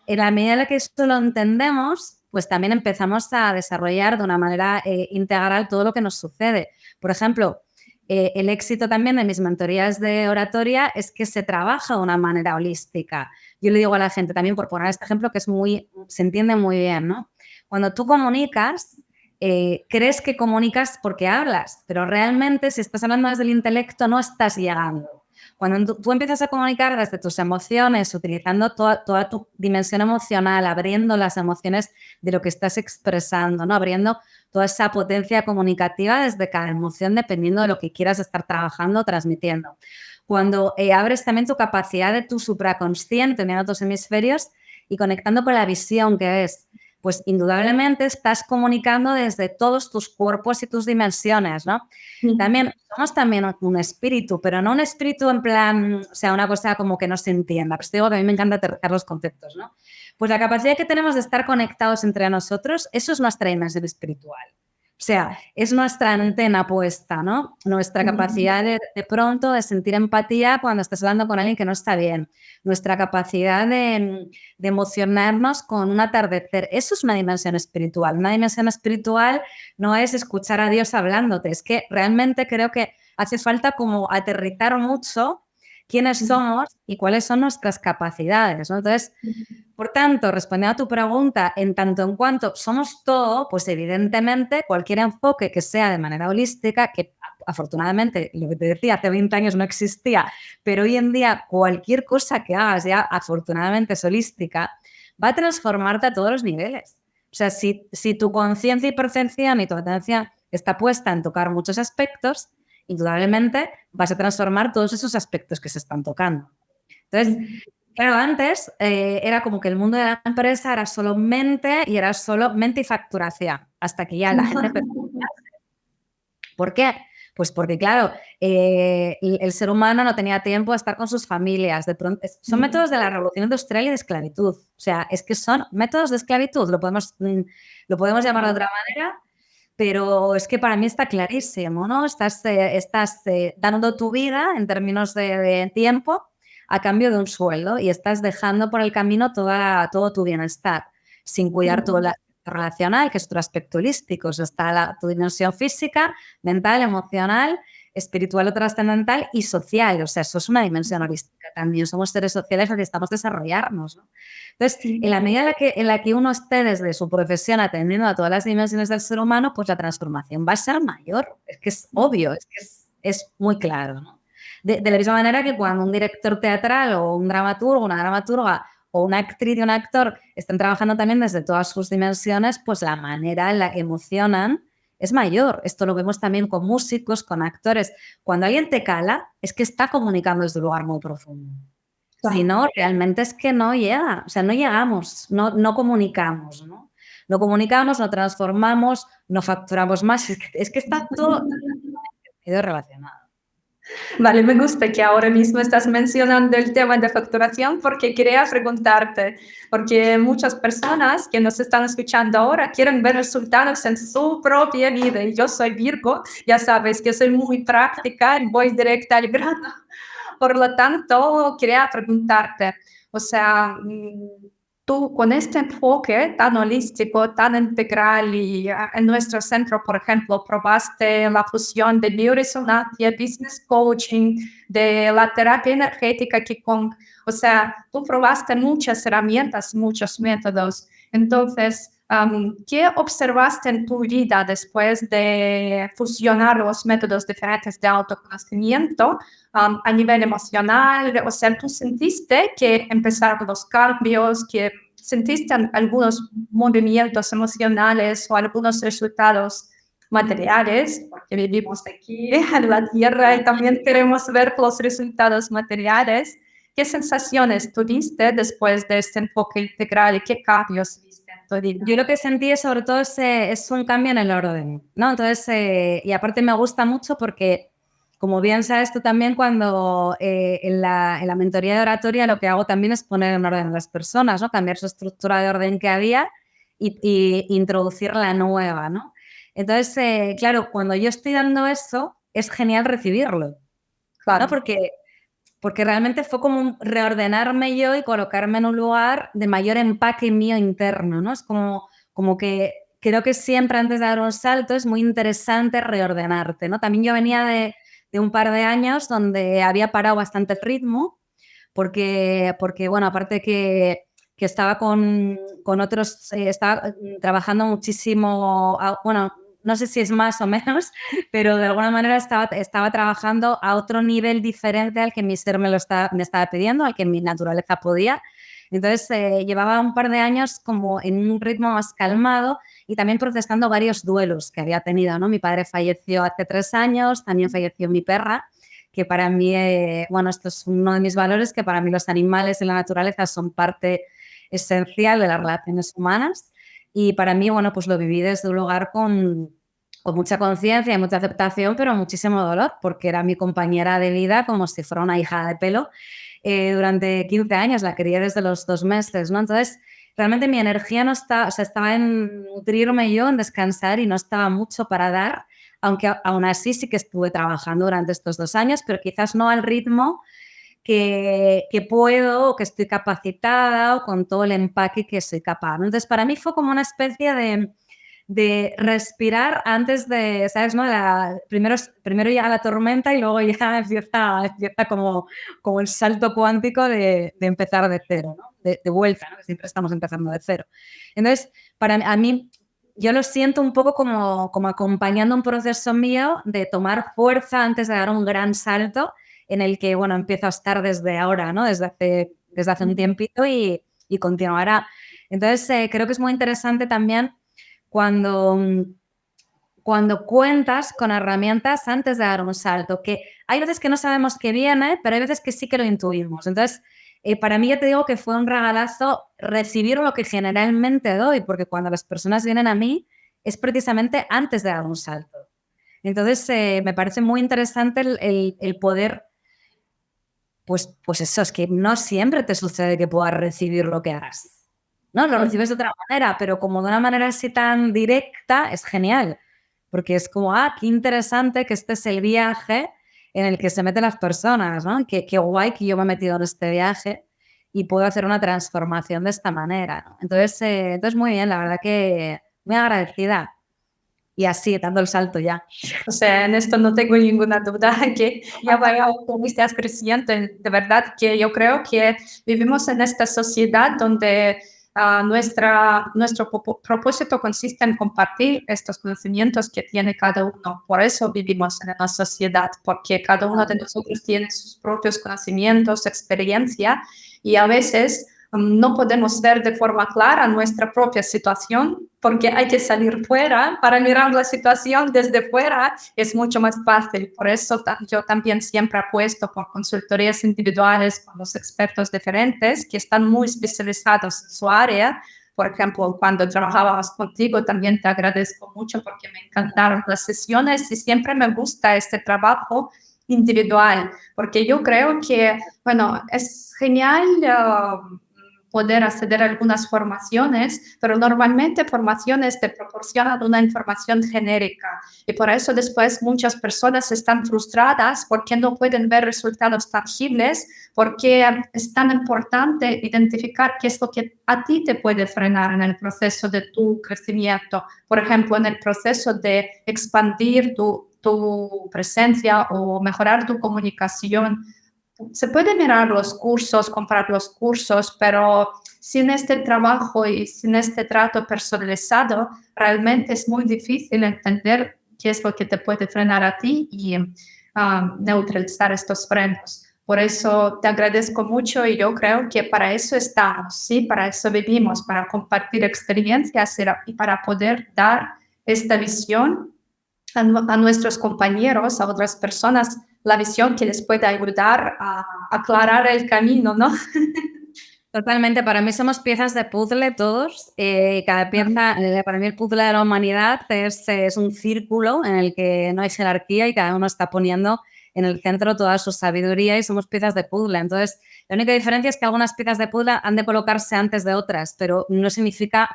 A: en la medida en la que esto lo entendemos, pues también empezamos a desarrollar de una manera integral todo lo que nos sucede. Por ejemplo, el éxito también de mis mentorías de oratoria es que se trabaja de una manera holística. Yo le digo a la gente también, por poner este ejemplo, que se entiende muy bien, ¿no? Cuando tú comunicas, crees que comunicas porque hablas, pero realmente si estás hablando desde el intelecto no estás llegando. Cuando tú empiezas a comunicar desde tus emociones, utilizando toda tu dimensión emocional, abriendo las emociones de lo que estás expresando, ¿no? Abriendo toda esa potencia comunicativa desde cada emoción, dependiendo de lo que quieras estar trabajando o transmitiendo. Cuando abres también tu capacidad de tu supraconsciente, uniendo tus hemisferios y conectando con la visión que es. pues indudablemente estás comunicando desde todos tus cuerpos y tus dimensiones, ¿no? También somos también un espíritu, pero no un espíritu en plan, o sea, una cosa como que no se entienda. Pues te digo que a mí me encanta aterrizar los conceptos, ¿no? Pues la capacidad que tenemos de estar conectados entre nosotros, eso es nuestra dimensión espiritual. O sea, es nuestra antena puesta, ¿no? Nuestra capacidad de pronto de sentir empatía cuando estás hablando con alguien que no está bien. Nuestra capacidad de emocionarnos con un atardecer. Eso es una dimensión espiritual. Una dimensión espiritual no es escuchar a Dios hablándote. Es que realmente creo que hace falta como aterrizar mucho quiénes somos y cuáles son nuestras capacidades, ¿no? Entonces, por tanto, respondiendo a tu pregunta, en tanto en cuanto somos todo, pues evidentemente cualquier enfoque que sea de manera holística, que afortunadamente, lo que te decía, hace 20 años no existía, pero hoy en día cualquier cosa que hagas ya afortunadamente es holística, va a transformarte a todos los niveles. O sea, si tu conciencia y percepción y tu atención está puesta en tocar muchos aspectos, indudablemente vas a transformar todos esos aspectos que se están tocando. Entonces, claro, antes era como que el mundo de la empresa era solo mente y era solo mente y facturación, hasta que ya la gente... ¿Por qué? Pues porque, claro, el ser humano no tenía tiempo de estar con sus familias. De pronto, son métodos de la revolución industrial y de esclavitud. O sea, es que son métodos de esclavitud. Lo podemos llamar de otra manera, pero es que para mí está clarísimo, ¿no? Estás dando tu vida en términos de tiempo a cambio de un sueldo y estás dejando por el camino todo tu bienestar sin cuidar todo el aspecto relacional, que es otro aspecto holístico. O sea, está tu dimensión física, mental, emocional, espiritual o trascendental y social. O sea, eso es una dimensión holística también. Somos seres sociales que necesitamos desarrollarnos, ¿no? Entonces, en la medida en la que uno esté desde su profesión atendiendo a todas las dimensiones del ser humano, pues la transformación va a ser mayor. Es que es obvio, es que es muy claro, ¿no? De la misma manera que cuando un director teatral o un dramaturgo, una dramaturga o una actriz y un actor están trabajando también desde todas sus dimensiones, pues la manera en la que emocionan es mayor. Esto lo vemos también con músicos, con actores. Cuando alguien te cala, es que está comunicando desde un lugar muy profundo. Claro. Si no, realmente es que no llega. O sea, no llegamos, no comunicamos, ¿no? No comunicamos, no transformamos, no facturamos más. Es que está todo relacionado.
B: Vale, me gusta que ahora mismo estás mencionando el tema de facturación porque quería preguntarte, porque muchas personas que nos están escuchando ahora quieren ver resultados en su propia vida. Y yo soy Virgo, ya sabes que soy muy práctica y voy directa al grano. Por lo tanto, quería preguntarte, o sea, tú con este enfoque tan holístico, tan integral y en nuestro centro, por ejemplo, probaste la fusión de bioresonancia, business coaching, de la terapia energética Qigong. O sea, tú probaste muchas herramientas, muchos métodos. Entonces, ¿qué observaste en tu vida después de fusionar los métodos diferentes de autoconocimiento a nivel emocional? O sea, ¿tú sentiste que empezaron los cambios, que sentiste algunos movimientos emocionales o algunos resultados materiales? Porque vivimos aquí en la Tierra y también queremos ver los resultados materiales. ¿Qué sensaciones tuviste después de este enfoque integral y qué cambios viste en tu vida?
A: Yo lo que sentí sobre todo es un cambio en el orden, ¿no? Entonces, y aparte me gusta mucho porque, como bien sabes tú también, cuando en la mentoría de oratoria lo que hago también es poner en orden a las personas, ¿no? Cambiar su estructura de orden que había y introducir la nueva, ¿no? Entonces, claro, cuando yo estoy dando eso, es genial recibirlo, claro, ¿no? Porque realmente fue como reordenarme yo y colocarme en un lugar de mayor empaque mío interno, ¿no? Es como que creo que siempre antes de dar un salto es muy interesante reordenarte, ¿no? También yo venía de un par de años donde había parado bastante el ritmo porque bueno, aparte que estaba con otros, estaba trabajando muchísimo, bueno, no sé si es más o menos, pero de alguna manera estaba trabajando a otro nivel diferente al que mi ser me estaba pidiendo, al que mi naturaleza podía. Entonces, llevaba un par de años como en un ritmo más calmado y también procesando varios duelos que había tenido, ¿no? Mi padre falleció hace 3 años, también falleció mi perra, que para mí, bueno, esto es uno de mis valores, que para mí los animales y la naturaleza son parte esencial de las relaciones humanas. Y para mí, bueno, pues lo viví desde un lugar con mucha conciencia y mucha aceptación, pero muchísimo dolor, porque era mi compañera de vida como si fuera una hija de pelo. Durante 15 años, la quería desde los 2 meses, ¿no? Entonces, realmente mi energía no está, o sea, estaba en nutrirme yo, en descansar y no estaba mucho para dar, aunque aún así sí que estuve trabajando durante estos 2 años, pero quizás no al ritmo que puedo o que estoy capacitada o con todo el empaque que soy capaz, ¿no? Entonces, para mí fue como una especie de respirar antes de, ¿sabes? ¿No? Primero llega la tormenta y luego ya empieza como el salto cuántico de empezar de cero, ¿no? De vuelta, ¿no? Que siempre estamos empezando de cero. Entonces, a mí, yo lo siento un poco como acompañando un proceso mío de tomar fuerza antes de dar un gran salto en el que, bueno, empiezo a estar desde ahora, ¿no? Desde hace un tiempito y continuará. Entonces, creo que es muy interesante también cuando, cuando cuentas con herramientas antes de dar un salto, que hay veces que no sabemos qué viene, pero hay veces que sí que lo intuimos. Entonces, para mí ya te digo que fue un regalazo recibir lo que generalmente doy, porque cuando las personas vienen a mí es precisamente antes de dar un salto. Entonces, me parece muy interesante el poder, pues eso, es que no siempre te sucede que puedas recibir lo que hagas. ¿No? Lo recibes de otra manera, pero como de una manera así tan directa, es genial. Porque es como, qué interesante que este es el viaje en el que se meten las personas, ¿no? Qué guay que yo me he metido en este viaje y puedo hacer una transformación de esta manera, ¿no? Entonces, muy bien, la verdad que muy agradecida. Y así, dando el salto ya.
B: O sea, en esto no tengo ninguna duda que ya vaya como estás creciendo. De verdad que yo creo que vivimos en esta sociedad donde nuestro propósito consiste en compartir estos conocimientos que tiene cada uno. Por eso vivimos en una sociedad, porque cada uno de nosotros tiene sus propios conocimientos, experiencia, y a veces no podemos ver de forma clara nuestra propia situación porque hay que salir fuera para mirar la situación desde fuera. Es mucho más fácil. Por eso yo también siempre apuesto por consultorías individuales con los expertos diferentes que están muy especializados en su área. Por ejemplo, cuando trabajábamos contigo, también te agradezco mucho porque me encantaron las sesiones y siempre me gusta este trabajo individual, porque yo creo que, bueno, es genial poder acceder a algunas formaciones, pero normalmente formaciones te proporcionan una información genérica y por eso después muchas personas están frustradas porque no pueden ver resultados tangibles, porque es tan importante identificar qué es lo que a ti te puede frenar en el proceso de tu crecimiento, por ejemplo, en el proceso de expandir tu presencia o mejorar tu comunicación. Se puede mirar los cursos, comprar los cursos, pero sin este trabajo y sin este trato personalizado, realmente es muy difícil entender qué es lo que te puede frenar a ti y neutralizar estos frenos. Por eso te agradezco mucho y yo creo que para eso estamos, ¿sí? Para eso vivimos, para compartir experiencias y para poder dar esta visión a nuestros compañeros, a otras personas, la visión que les puede ayudar a aclarar el camino, ¿no?
A: Totalmente, para mí somos piezas de puzzle todos. Cada pieza, para mí el puzzle de la humanidad es un círculo en el que no hay jerarquía y cada uno está poniendo en el centro toda su sabiduría y somos piezas de puzzle. Entonces, la única diferencia es que algunas piezas de puzzle han de colocarse antes de otras, pero no significa,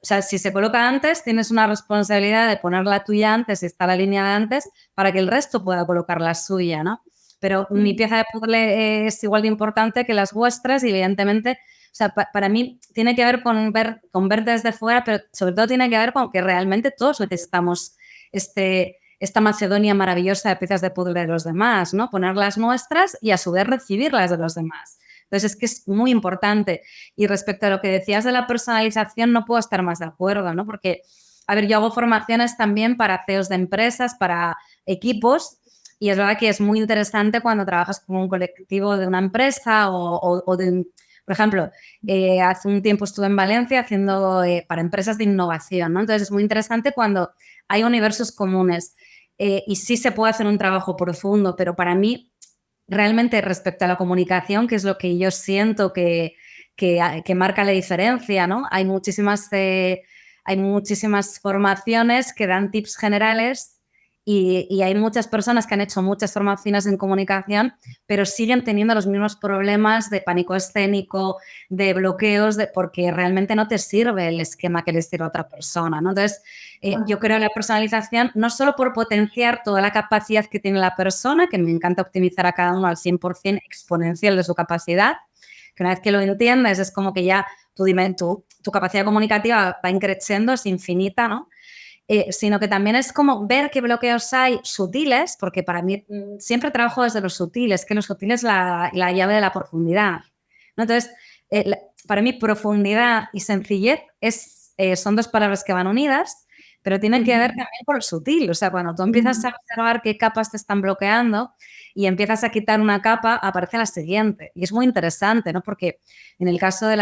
A: o sea, si se coloca antes, tienes una responsabilidad de poner la tuya antes y está la línea de antes para que el resto pueda colocar la suya, ¿no? Pero mi pieza de puzzle es igual de importante que las vuestras y evidentemente, o sea, para mí tiene que ver con ver desde fuera, pero sobre todo tiene que ver con que realmente todos necesitamos esta Macedonia maravillosa de piezas de puzzle de los demás, ¿no? Poner las nuestras y a su vez recibirlas de los demás. Entonces es que es muy importante. Y respecto a lo que decías de la personalización, no puedo estar más de acuerdo, ¿no? Porque, a ver, yo hago formaciones también para CEOs de empresas, para equipos. Y es verdad que es muy interesante cuando trabajas con un colectivo de una empresa o de, por ejemplo, hace un tiempo estuve en Valencia haciendo para empresas de innovación, ¿no? Entonces es muy interesante cuando hay universos comunes y sí se puede hacer un trabajo profundo, pero para mí realmente respecto a la comunicación, que es lo que yo siento que marca la diferencia, ¿no? Hay muchísimas hay muchísimas formaciones que dan tips generales y hay muchas personas que han hecho muchas formaciones en comunicación, pero siguen teniendo los mismos problemas de pánico escénico, de bloqueos, porque realmente no te sirve el esquema que les sirve a otra persona, ¿no? Entonces, yo creo en la personalización no solo por potenciar toda la capacidad que tiene la persona, que me encanta optimizar a cada uno al 100% exponencial de su capacidad, que una vez que lo entiendes es como que ya tu capacidad comunicativa va increciendo, es infinita, ¿no? Sino que también es como ver qué bloqueos hay sutiles, porque para mí siempre trabajo desde los sutiles, que lo sutil es la llave de la profundidad, ¿no? Entonces, para mí profundidad y sencillez son dos palabras que van unidas, pero tienen que ver también por el sutil. O sea, cuando tú empiezas a observar qué capas te están bloqueando y empiezas a quitar una capa, aparece la siguiente. Y es muy interesante, ¿no? Porque en el caso de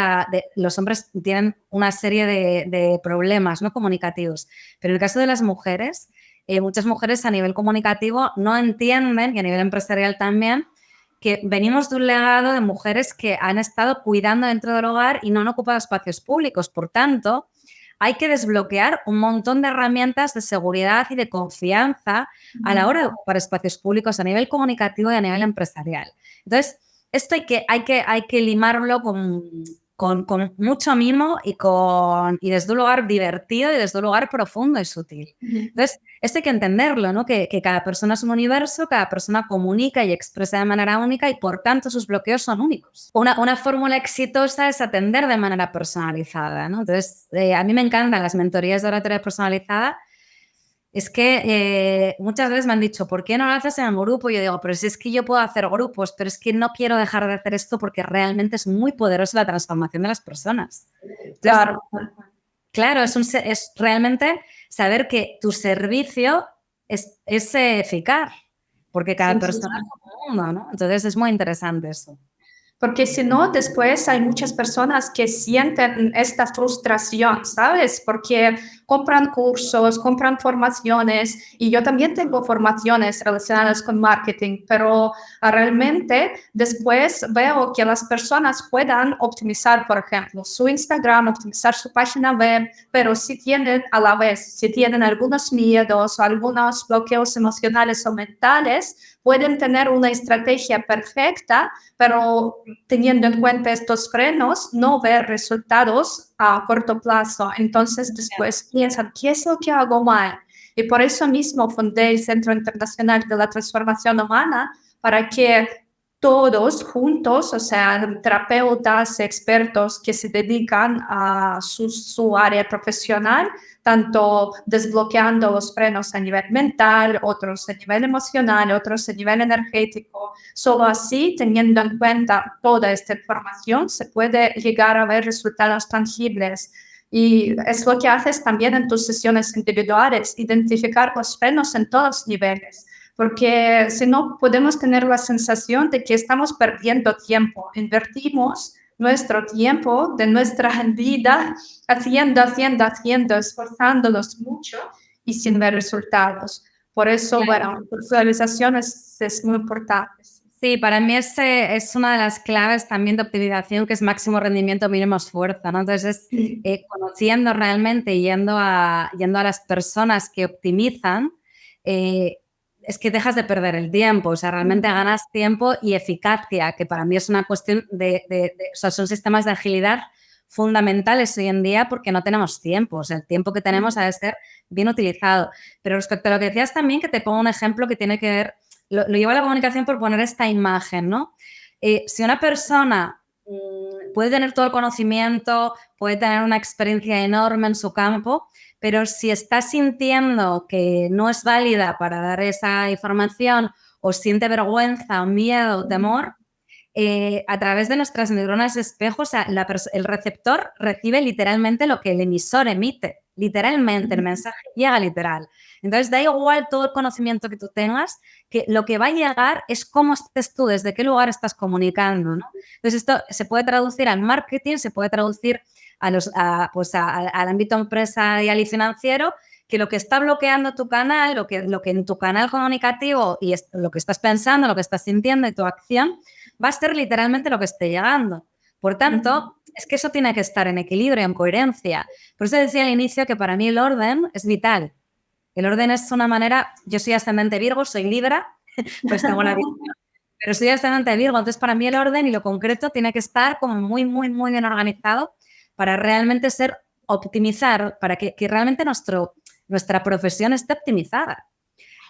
A: los hombres tienen una serie de problemas, ¿no?, comunicativos. Pero en el caso de las mujeres, muchas mujeres a nivel comunicativo no entienden, y a nivel empresarial también, que venimos de un legado de mujeres que han estado cuidando dentro del hogar y no han ocupado espacios públicos. Por tanto, hay que desbloquear un montón de herramientas de seguridad y de confianza a la hora de ocupar espacios públicos a nivel comunicativo y a nivel empresarial. Entonces, esto hay que limarlo con mucho mimo y desde un lugar divertido y desde un lugar profundo y sutil. Entonces, esto hay que entenderlo, ¿no? Que cada persona es un universo, cada persona comunica y expresa de manera única y, por tanto, sus bloqueos son únicos. Una fórmula exitosa es atender de manera personalizada, ¿no? Entonces, a mí me encantan las mentorías de oratoria personalizada. Es que muchas veces me han dicho, ¿por qué no lo haces en el grupo? Y yo digo, pero si es que yo puedo hacer grupos, pero es que no quiero dejar de hacer esto porque realmente es muy poderosa la transformación de las personas. Entonces, claro, es realmente saber que tu servicio es eficaz, porque cada persona es un mundo, ¿no? Entonces es muy interesante eso.
B: Porque si no, después hay muchas personas que sienten esta frustración, ¿sabes? Porque compran cursos, compran formaciones y yo también tengo formaciones relacionadas con marketing, pero realmente después veo que las personas puedan optimizar, por ejemplo, su Instagram, optimizar su página web, pero si tienen a la vez, si tienen algunos miedos o algunos bloqueos emocionales o mentales, pueden tener una estrategia perfecta, pero teniendo en cuenta estos frenos, no ver resultados a corto plazo. Entonces, después piensan, ¿qué es lo que hago mal? Y por eso mismo fundé el Centro Internacional de la Transformación Humana, para que todos juntos, o sea, terapeutas, expertos que se dedican a su área profesional, tanto desbloqueando los frenos a nivel mental, otros a nivel emocional, otros a nivel energético. Solo así, teniendo en cuenta toda esta información, se puede llegar a ver resultados tangibles. Y es lo que haces también en tus sesiones individuales, identificar los frenos en todos los niveles. Porque si no, podemos tener la sensación de que estamos perdiendo tiempo. Invertimos nuestro tiempo de nuestra vida haciendo, esforzándonos mucho y sin ver resultados. Por eso,
A: Claro.
B: bueno, personalización es muy importante.
A: Sí, para mí es una de las claves también de optimización, que es máximo rendimiento, mínimo esfuerzo, ¿no? Entonces, conociendo realmente y yendo a las personas que optimizan, es que dejas de perder el tiempo, o sea, realmente ganas tiempo y eficacia, que para mí es una cuestión o sea, son sistemas de agilidad fundamentales hoy en día porque no tenemos tiempo, o sea, el tiempo que tenemos ha de ser bien utilizado. Pero respecto a lo que decías también, que te pongo un ejemplo que tiene que ver, lo llevo a la comunicación por poner esta imagen, ¿no? Si una persona puede tener todo el conocimiento, puede tener una experiencia enorme en su campo, pero si está sintiendo que no es válida para dar esa información o siente vergüenza, miedo, temor, a través de nuestras neuronas espejo, o sea, el receptor recibe literalmente lo que el emisor emite. Literalmente, el mensaje llega literal. Entonces, da igual todo el conocimiento que tú tengas, que lo que va a llegar es cómo estés tú, desde qué lugar estás comunicando, ¿no? Entonces, esto se puede traducir al marketing, se puede traducir al ámbito empresarial y financiero, que lo que está bloqueando tu canal, lo que en tu canal comunicativo y lo que estás pensando, lo que estás sintiendo y tu acción, va a ser literalmente lo que esté llegando. Por tanto, es que eso tiene que estar en equilibrio, en coherencia. Por eso decía al inicio que para mí el orden es vital. El orden es una manera, yo soy ascendente Virgo, soy Libra, pues tengo la visión, pero soy ascendente Virgo, entonces para mí el orden y lo concreto tiene que estar como muy, muy, muy bien organizado para realmente optimizar, para que realmente nuestra profesión esté optimizada.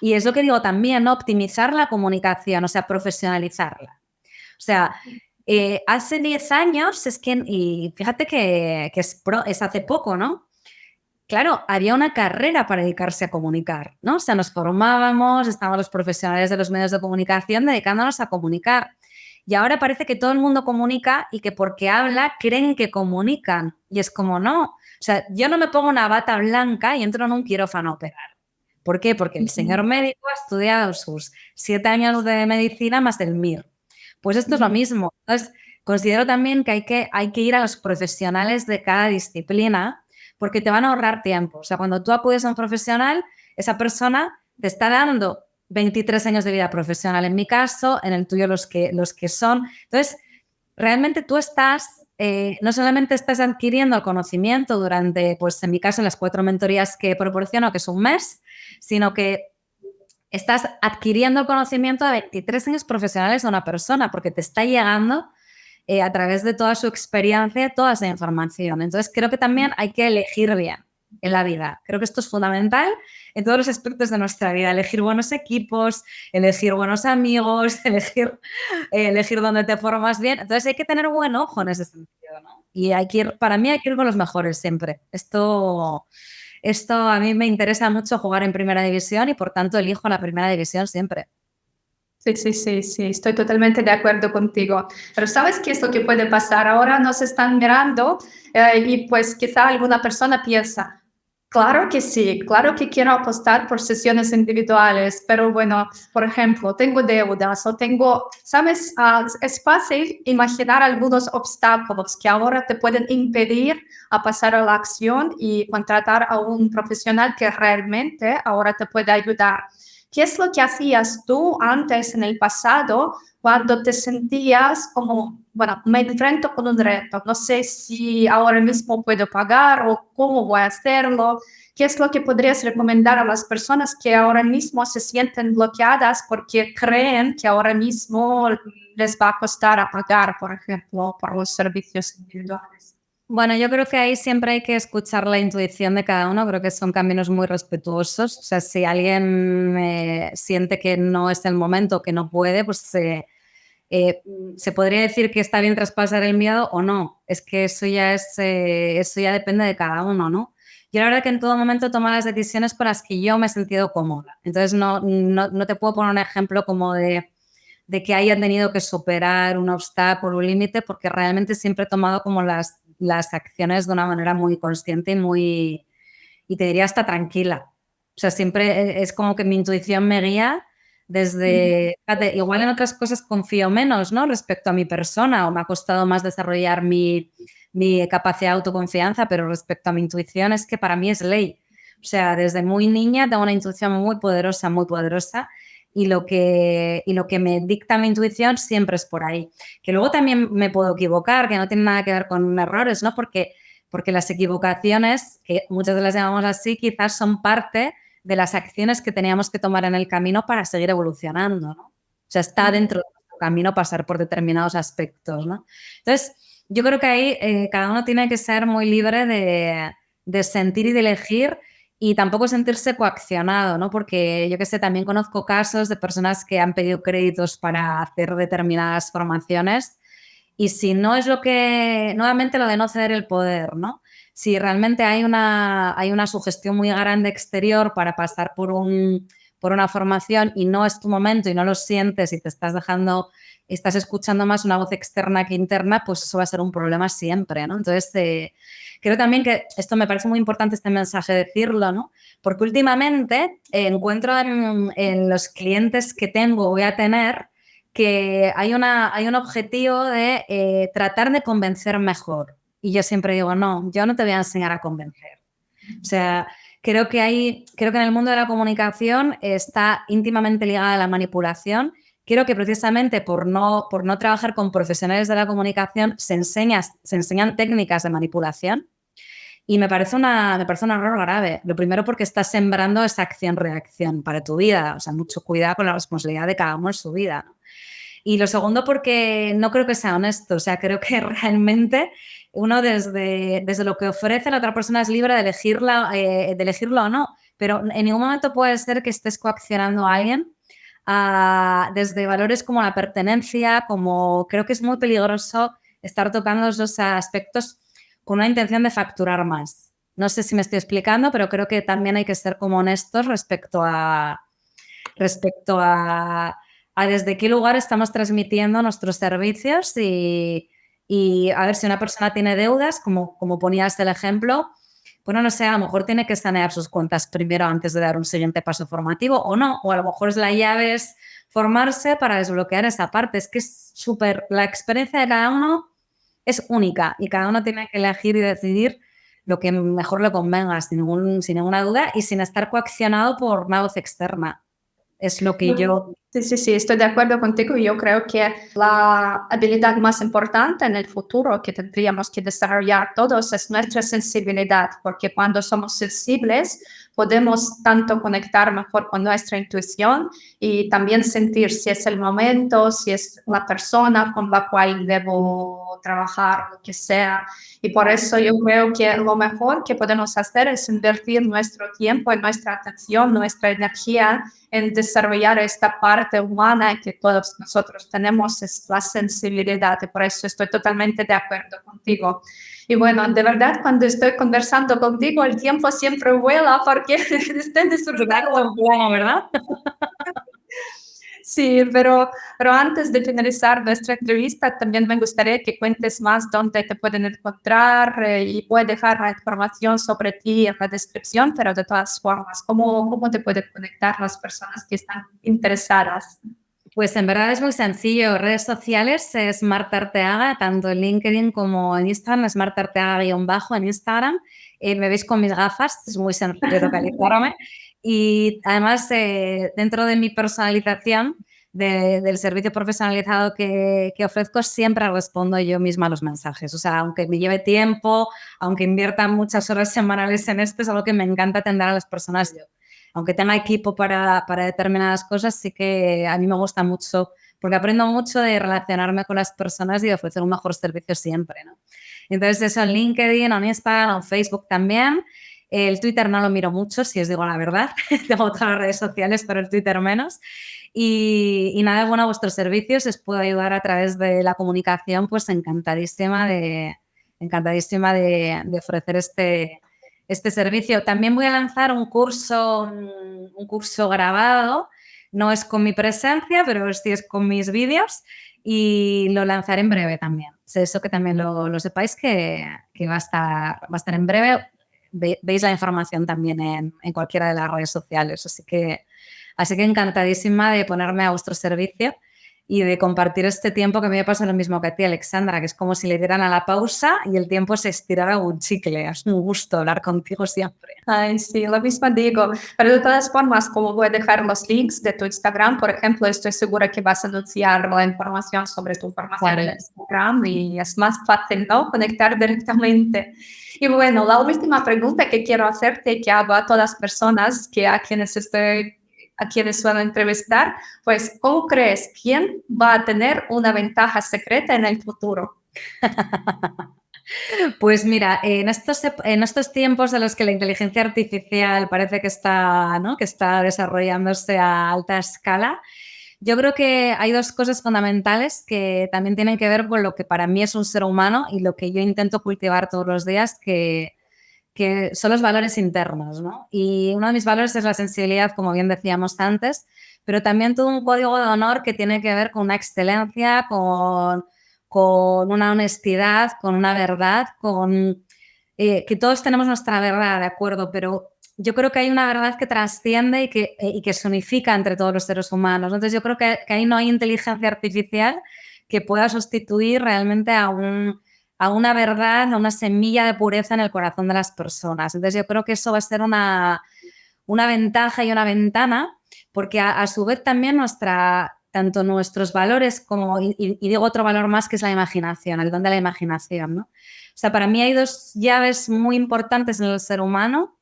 A: Y es lo que digo también, ¿no? Optimizar la comunicación, o sea, profesionalizarla. O sea, hace 10 años, y fíjate que es hace poco, ¿no? Claro, había una carrera para dedicarse a comunicar, ¿no? O sea, nos formábamos, estaban los profesionales de los medios de comunicación dedicándonos a comunicar. Y ahora parece que todo el mundo comunica y que porque habla creen que comunican. Y es como, no. O sea, yo no me pongo una bata blanca y entro en un quirófano a operar. ¿Por qué? Porque el señor médico ha estudiado sus 7 años de medicina más el MIR. Pues esto es lo mismo. Entonces, considero también que hay que ir a los profesionales de cada disciplina porque te van a ahorrar tiempo. O sea, cuando tú acudes a un profesional, esa persona te está dando 23 años de vida profesional en mi caso, en el tuyo los que son. Entonces, realmente tú no solamente estás adquiriendo el conocimiento durante, pues en mi caso, las 4 mentorías que proporciono, que es un mes, sino que estás adquiriendo el conocimiento de 23 años profesionales de una persona porque te está llegando a través de toda su experiencia, toda esa información. Entonces, creo que también hay que elegir bien en la vida. Creo que esto es fundamental en todos los aspectos de nuestra vida. Elegir buenos equipos, elegir buenos amigos, elegir dónde te formas bien. Entonces, hay que tener buen ojo en ese sentido, ¿no? Y para mí hay que ir con los mejores siempre. Esto a mí me interesa mucho jugar en primera división y, por tanto, elijo la primera división siempre.
B: Sí, estoy totalmente de acuerdo contigo. Pero ¿sabes qué es lo que puede pasar? Ahora nos están mirando y pues quizá alguna persona piensa, claro que sí, claro que quiero apostar por sesiones individuales, pero bueno, por ejemplo, tengo deudas o tengo, ¿sabes? Es fácil imaginar algunos obstáculos que ahora te pueden impedir a pasar a la acción y contratar a un profesional que realmente ahora te puede ayudar. ¿Qué es lo que hacías tú antes en el pasado cuando te sentías como, bueno, me enfrento con un reto, no sé si ahora mismo puedo pagar o cómo voy a hacerlo? ¿Qué es lo que podrías recomendar a las personas que ahora mismo se sienten bloqueadas porque creen que ahora mismo les va a costar a pagar, por ejemplo, por los servicios individuales?
A: Bueno, yo creo que ahí siempre hay que escuchar la intuición de cada uno. Creo que son caminos muy respetuosos. O sea, si alguien siente que no es el momento, que no puede, pues se podría decir que está bien traspasar el miedo o no. Es que eso ya depende de cada uno, ¿no? Yo la verdad que en todo momento tomo las decisiones con las que yo me he sentido cómoda. Entonces no te puedo poner un ejemplo como de que haya tenido que superar un obstáculo, un límite, porque realmente siempre he tomado como las acciones de una manera muy consciente y te diría hasta tranquila. O sea, siempre es como que mi intuición me guía fíjate, igual en otras cosas confío menos, ¿no? Respecto a mi persona o me ha costado más desarrollar mi capacidad de autoconfianza, pero respecto a mi intuición es que para mí es ley. O sea, desde muy niña tengo una intuición muy poderosa y lo que me dicta mi intuición siempre es por ahí. Que luego también me puedo equivocar, que no tiene nada que ver con errores, ¿no? Porque las equivocaciones, que muchas de las llamamos así, quizás son parte de las acciones que teníamos que tomar en el camino para seguir evolucionando, ¿no? O sea, está dentro de nuestro camino pasar por determinados aspectos, ¿no? Entonces, yo creo que ahí cada uno tiene que ser muy libre de sentir y de elegir y tampoco sentirse coaccionado, ¿no? Porque yo que sé, también conozco casos de personas que han pedido créditos para hacer determinadas formaciones y si no es nuevamente lo de no ceder el poder, ¿no? Si realmente hay una sugestión muy grande exterior para pasar por una formación y no es tu momento y no lo sientes y estás escuchando más una voz externa que interna, pues eso va a ser un problema siempre, ¿no? Entonces, creo también que esto me parece muy importante este mensaje decirlo, ¿no? Porque últimamente encuentro en los clientes que voy a tener, que hay un objetivo de tratar de convencer mejor. Y yo siempre digo, no, yo no te voy a enseñar a convencer. O sea, creo que en el mundo de la comunicación está íntimamente ligada a la manipulación Creo que precisamente por no trabajar con profesionales de la comunicación se enseñan técnicas de manipulación y me parece un error grave. Lo primero porque estás sembrando esa acción-reacción para tu vida. O sea, mucho cuidado con la responsabilidad de cada uno en su vida, ¿no? Y lo segundo porque no creo que sea honesto. O sea, creo que realmente uno desde lo que ofrece la otra persona es libre de elegirlo o no. Pero en ningún momento puede ser que estés coaccionando a alguien desde valores como la pertenencia, como creo que es muy peligroso estar tocando esos aspectos con una intención de facturar más. No sé si me estoy explicando, pero creo que también hay que ser como honestos respecto a desde qué lugar estamos transmitiendo nuestros servicios y a ver si una persona tiene deudas, como ponías el ejemplo, bueno, no sé, a lo mejor tiene que sanear sus cuentas primero antes de dar un siguiente paso formativo o no, o a lo mejor la llave es formarse para desbloquear esa parte. Es que es la experiencia de cada uno es única y cada uno tiene que elegir y decidir lo que mejor le convenga sin ninguna duda y sin estar coaccionado por una voz externa. Es lo que yo...
B: Sí, estoy de acuerdo contigo. Yo creo que la habilidad más importante en el futuro que tendríamos que desarrollar todos es nuestra sensibilidad, porque cuando somos sensibles podemos tanto conectar mejor con nuestra intuición y también sentir si es el momento, si es la persona con la cual debo trabajar, lo que sea. Y por eso yo creo que lo mejor que podemos hacer es invertir nuestro tiempo, nuestra atención, nuestra energía en desarrollar esta parte humana que todos nosotros tenemos, es la sensibilidad, y por eso estoy totalmente de acuerdo contigo. Y bueno, de verdad, cuando estoy conversando contigo, el tiempo siempre vuela porque estoy disfrutando,
A: ¿verdad?
B: Sí, pero antes de finalizar nuestra entrevista, también me gustaría que cuentes más dónde te pueden encontrar y voy a dejar la información sobre ti en la descripción, pero de todas formas, ¿cómo te pueden conectar las personas que están interesadas?
A: Pues en verdad es muy sencillo. Redes sociales es Marta Arteaga, tanto en LinkedIn como en Instagram, es Marta Arteaga-bajo en Instagram. Me veis con mis gafas, es muy sencillo localizarme. Y además, dentro de mi personalización, del servicio profesionalizado que ofrezco, siempre respondo yo misma a los mensajes. O sea, aunque me lleve tiempo, aunque invierta muchas horas semanales en esto, es algo que me encanta atender a las personas yo. Aunque tenga equipo para determinadas cosas, sí que a mí me gusta mucho, porque aprendo mucho de relacionarme con las personas y de ofrecer un mejor servicio siempre, ¿no? Entonces, eso en LinkedIn, en Instagram, en Facebook también. El Twitter no lo miro mucho, si os digo la verdad. Tengo otras las redes sociales, pero el Twitter menos. Y nada, bueno, a vuestros servicios os puedo ayudar a través de la comunicación, pues encantadísima de ofrecer este servicio. También voy a lanzar un curso grabado, no es con mi presencia, pero sí es con mis vídeos y lo lanzaré en breve también. Eso que también lo sepáis que va a estar en breve. Veis la información también en cualquiera de las redes sociales, así que encantadísima de ponerme a vuestro servicio y de compartir este tiempo que a mí me pasa lo mismo que a ti, Alexandra, que es como si le dieran a la pausa y el tiempo se estirara un chicle. Es un gusto hablar contigo siempre.
B: Ay, sí, lo mismo digo. Pero de todas formas, como voy a dejar los links de tu Instagram, por ejemplo, estoy segura que vas a anunciar la información sobre tu formación en Instagram y es más fácil, ¿no? Conectar directamente. Y bueno, la última pregunta que quiero hacerte, que hago a todas las personas a quienes suelo entrevistar, pues, ¿cómo crees? ¿Quién va a tener una ventaja secreta en el futuro?
A: Pues mira, en estos tiempos en los que la inteligencia artificial parece que está, ¿no?, que está desarrollándose a alta escala, yo creo que hay dos cosas fundamentales que también tienen que ver con lo que para mí es un ser humano y lo que yo intento cultivar todos los días, que son los valores internos, ¿no? Y uno de mis valores es la sensibilidad, como bien decíamos antes, pero también todo un código de honor que tiene que ver con una excelencia, con una honestidad, con una verdad, que todos tenemos nuestra verdad, ¿de acuerdo? Pero yo creo que hay una verdad que trasciende y que se unifica entre todos los seres humanos. Entonces, yo creo que ahí no hay inteligencia artificial que pueda sustituir realmente a una verdad, a una semilla de pureza en el corazón de las personas. Entonces, yo creo que eso va a ser una ventaja y una ventana, porque a su vez también tanto nuestros valores como, y digo otro valor más que es la imaginación, el don de la imaginación, ¿no? O sea, para mí hay dos llaves muy importantes en el ser humano.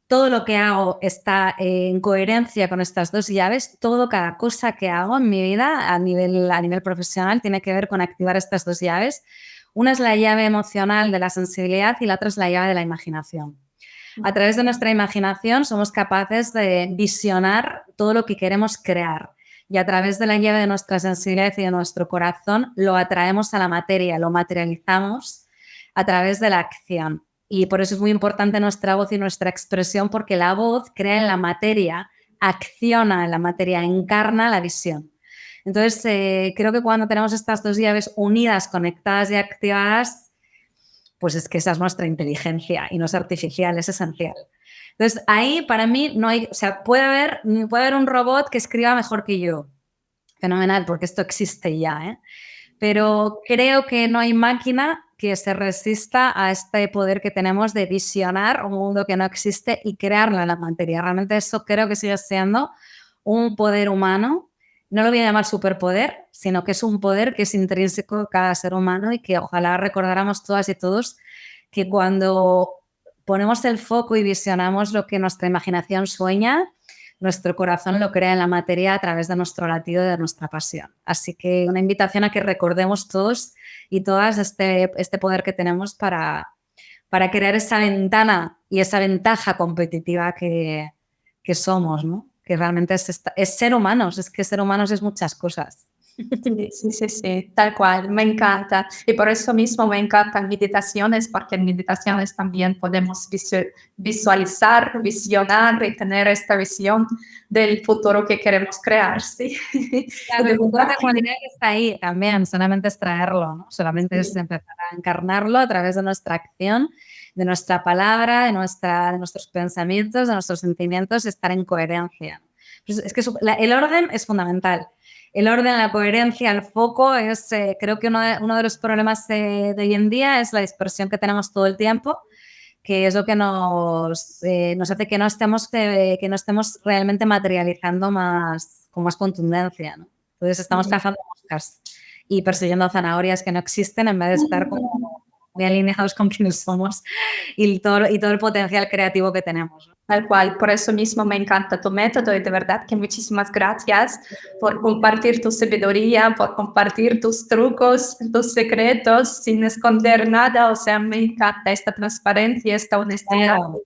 A: Todo lo que hago está en coherencia con estas dos llaves. Cada cosa que hago en mi vida a nivel profesional tiene que ver con activar estas dos llaves. Una es la llave emocional de la sensibilidad y la otra es la llave de la imaginación. A través de nuestra imaginación somos capaces de visionar todo lo que queremos crear y a través de la llave de nuestra sensibilidad y de nuestro corazón lo atraemos a la materia, lo materializamos a través de la acción. Y por eso es muy importante nuestra voz y nuestra expresión, porque la voz crea en la materia, acciona en la materia, encarna la visión. Entonces, creo que cuando tenemos estas dos llaves unidas, conectadas y activadas, pues es que esa es nuestra inteligencia y no es artificial, es esencial. Entonces, ahí para mí no hay, o sea, puede haber un robot que escriba mejor que yo. Fenomenal, porque esto existe ya, ¿eh? Pero creo que no hay máquina que se resista a este poder que tenemos de visionar un mundo que no existe y crearlo en la materia. Realmente eso creo que sigue siendo un poder humano. No lo voy a llamar superpoder, sino que es un poder que es intrínseco de cada ser humano y que ojalá recordáramos todas y todos que cuando ponemos el foco y visionamos lo que nuestra imaginación sueña, nuestro corazón lo crea en la materia a través de nuestro latido y de nuestra pasión. Así que una invitación a que recordemos todos y todas este poder que tenemos para crear esa ventana y esa ventaja competitiva que somos, ¿no? Que realmente es ser humanos, es que ser humanos es muchas cosas.
B: Sí, tal cual, me encanta. Y por eso mismo me encantan meditaciones, porque en meditaciones también podemos visualizar, visionar y tener esta visión del futuro que queremos crear, ¿sí?
A: Claro, el futuro de la humanidad está ahí también, solamente es traerlo, ¿no? Solamente es empezar a encarnarlo a través de nuestra acción, de nuestra palabra, de nuestros pensamientos, de nuestros sentimientos, estar en coherencia. Pues es que el orden es fundamental. El orden, la coherencia, el foco es, creo que uno de los problemas de hoy en día es la dispersión que tenemos todo el tiempo, que es lo que nos hace que no estemos realmente materializando con más contundencia, ¿no? Entonces estamos cazando moscas y persiguiendo zanahorias que no existen en vez de estar como muy alineados con quienes somos y todo el potencial creativo que tenemos, ¿no?
B: Tal cual, por eso mismo me encanta tu método y de verdad que muchísimas gracias por compartir tu sabiduría, por compartir tus trucos, tus secretos sin esconder nada. O sea, me encanta esta transparencia, esta honestidad.
A: Claro.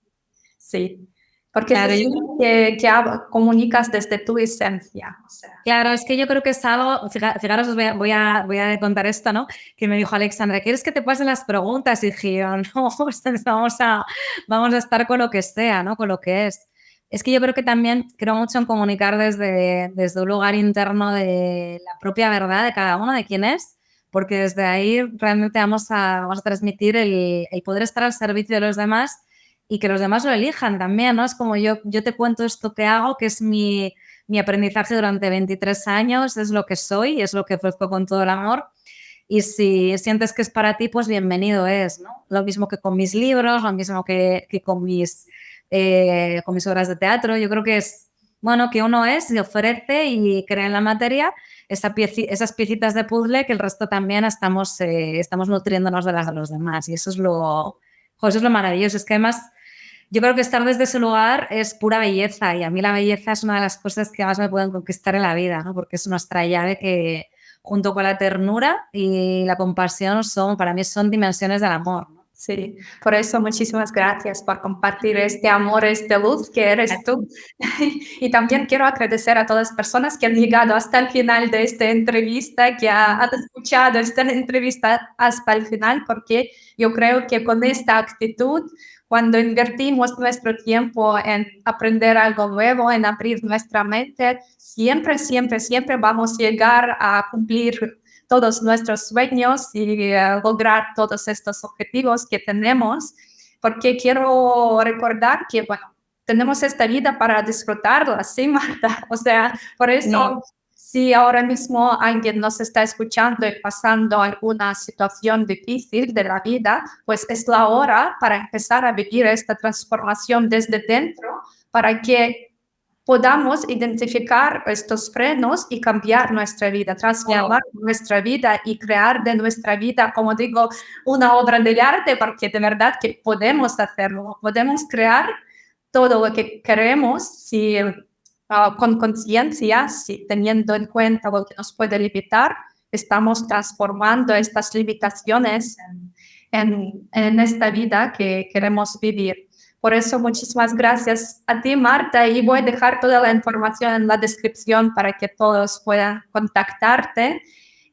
B: Sí, porque
A: Claro,
B: se siente que comunicas desde tu esencia. O sea.
A: Claro, es que yo creo que es algo, fijaros, os voy a contar esto, ¿no? Que me dijo Alexandra, ¿quieres que te pasen las preguntas? Y dije yo, no, vamos a estar con lo que sea, ¿no? Con lo que es. Es que yo creo que también creo mucho en comunicar desde un lugar interno de la propia verdad de cada uno, de quién es, porque desde ahí realmente vamos a transmitir el poder estar al servicio de los demás y que los demás lo elijan también, ¿no? Es como yo te cuento esto que hago, que es mi aprendizaje durante 23 años, es lo que soy, es lo que ofrezco con todo el amor. Y si sientes que es para ti, pues bienvenido es, ¿no? Lo mismo que con mis libros, lo mismo que con mis obras de teatro. Yo creo que es, bueno, que uno es y ofrece y crea en la materia esas piecitas de puzzle que el resto también estamos nutriéndonos de las de los demás. Y eso es eso es lo maravilloso. Es que además yo creo que estar desde ese lugar es pura belleza y a mí la belleza es una de las cosas que más me pueden conquistar en la vida, ¿no? Porque es nuestra llave que junto con la ternura y la compasión para mí son dimensiones del amor, ¿no?
B: Sí, por eso muchísimas gracias por compartir este amor, esta luz que eres tú. Y también quiero agradecer a todas las personas que han llegado hasta el final de esta entrevista, que han escuchado esta entrevista hasta el final, porque yo creo que con esta actitud, cuando invertimos nuestro tiempo en aprender algo nuevo, en abrir nuestra mente, siempre vamos a llegar a cumplir todos nuestros sueños y lograr todos estos objetivos que tenemos, porque quiero recordar que, bueno, tenemos esta vida para disfrutarla, ¿sí, Marta? O sea, por eso,
A: No.
B: si ahora mismo alguien nos está escuchando y pasando alguna situación difícil de la vida, pues es la hora para empezar a vivir esta transformación desde dentro, para que podamos identificar estos frenos y cambiar nuestra vida, transformar nuestra vida y crear de nuestra vida, como digo, una obra de arte, porque de verdad que podemos hacerlo, podemos crear todo lo que queremos si, con conciencia, si teniendo en cuenta lo que nos puede limitar, estamos transformando estas limitaciones en esta vida que queremos vivir. Por eso, muchísimas gracias a ti, Marta, y voy a dejar toda la información en la descripción para que todos puedan contactarte.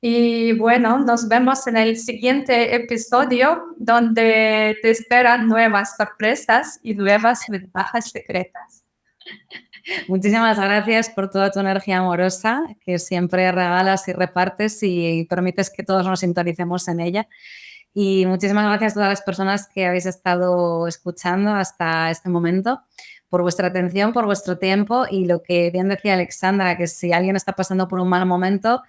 B: Y bueno, nos vemos en el siguiente episodio donde te esperan nuevas sorpresas y nuevas ventajas secretas.
A: Muchísimas gracias por toda tu energía amorosa que siempre regalas y repartes y permites que todos nos sintonicemos en ella. Y muchísimas gracias a todas las personas que habéis estado escuchando hasta este momento, por vuestra atención, por vuestro tiempo y lo que bien decía Alexandra, que si alguien está pasando por un mal momento,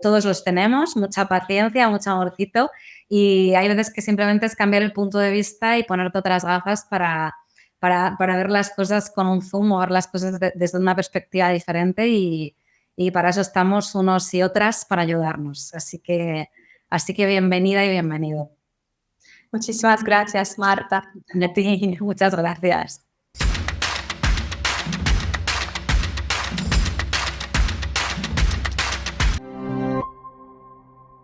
A: todos los tenemos, mucha paciencia, mucho amorcito y hay veces que simplemente es cambiar el punto de vista y ponerte otras gafas para ver las cosas con un zoom o ver las cosas desde una perspectiva diferente y para eso estamos unos y otras para ayudarnos. Así que bienvenida y bienvenido.
B: Muchísimas gracias, Marta.
A: A ti, muchas gracias.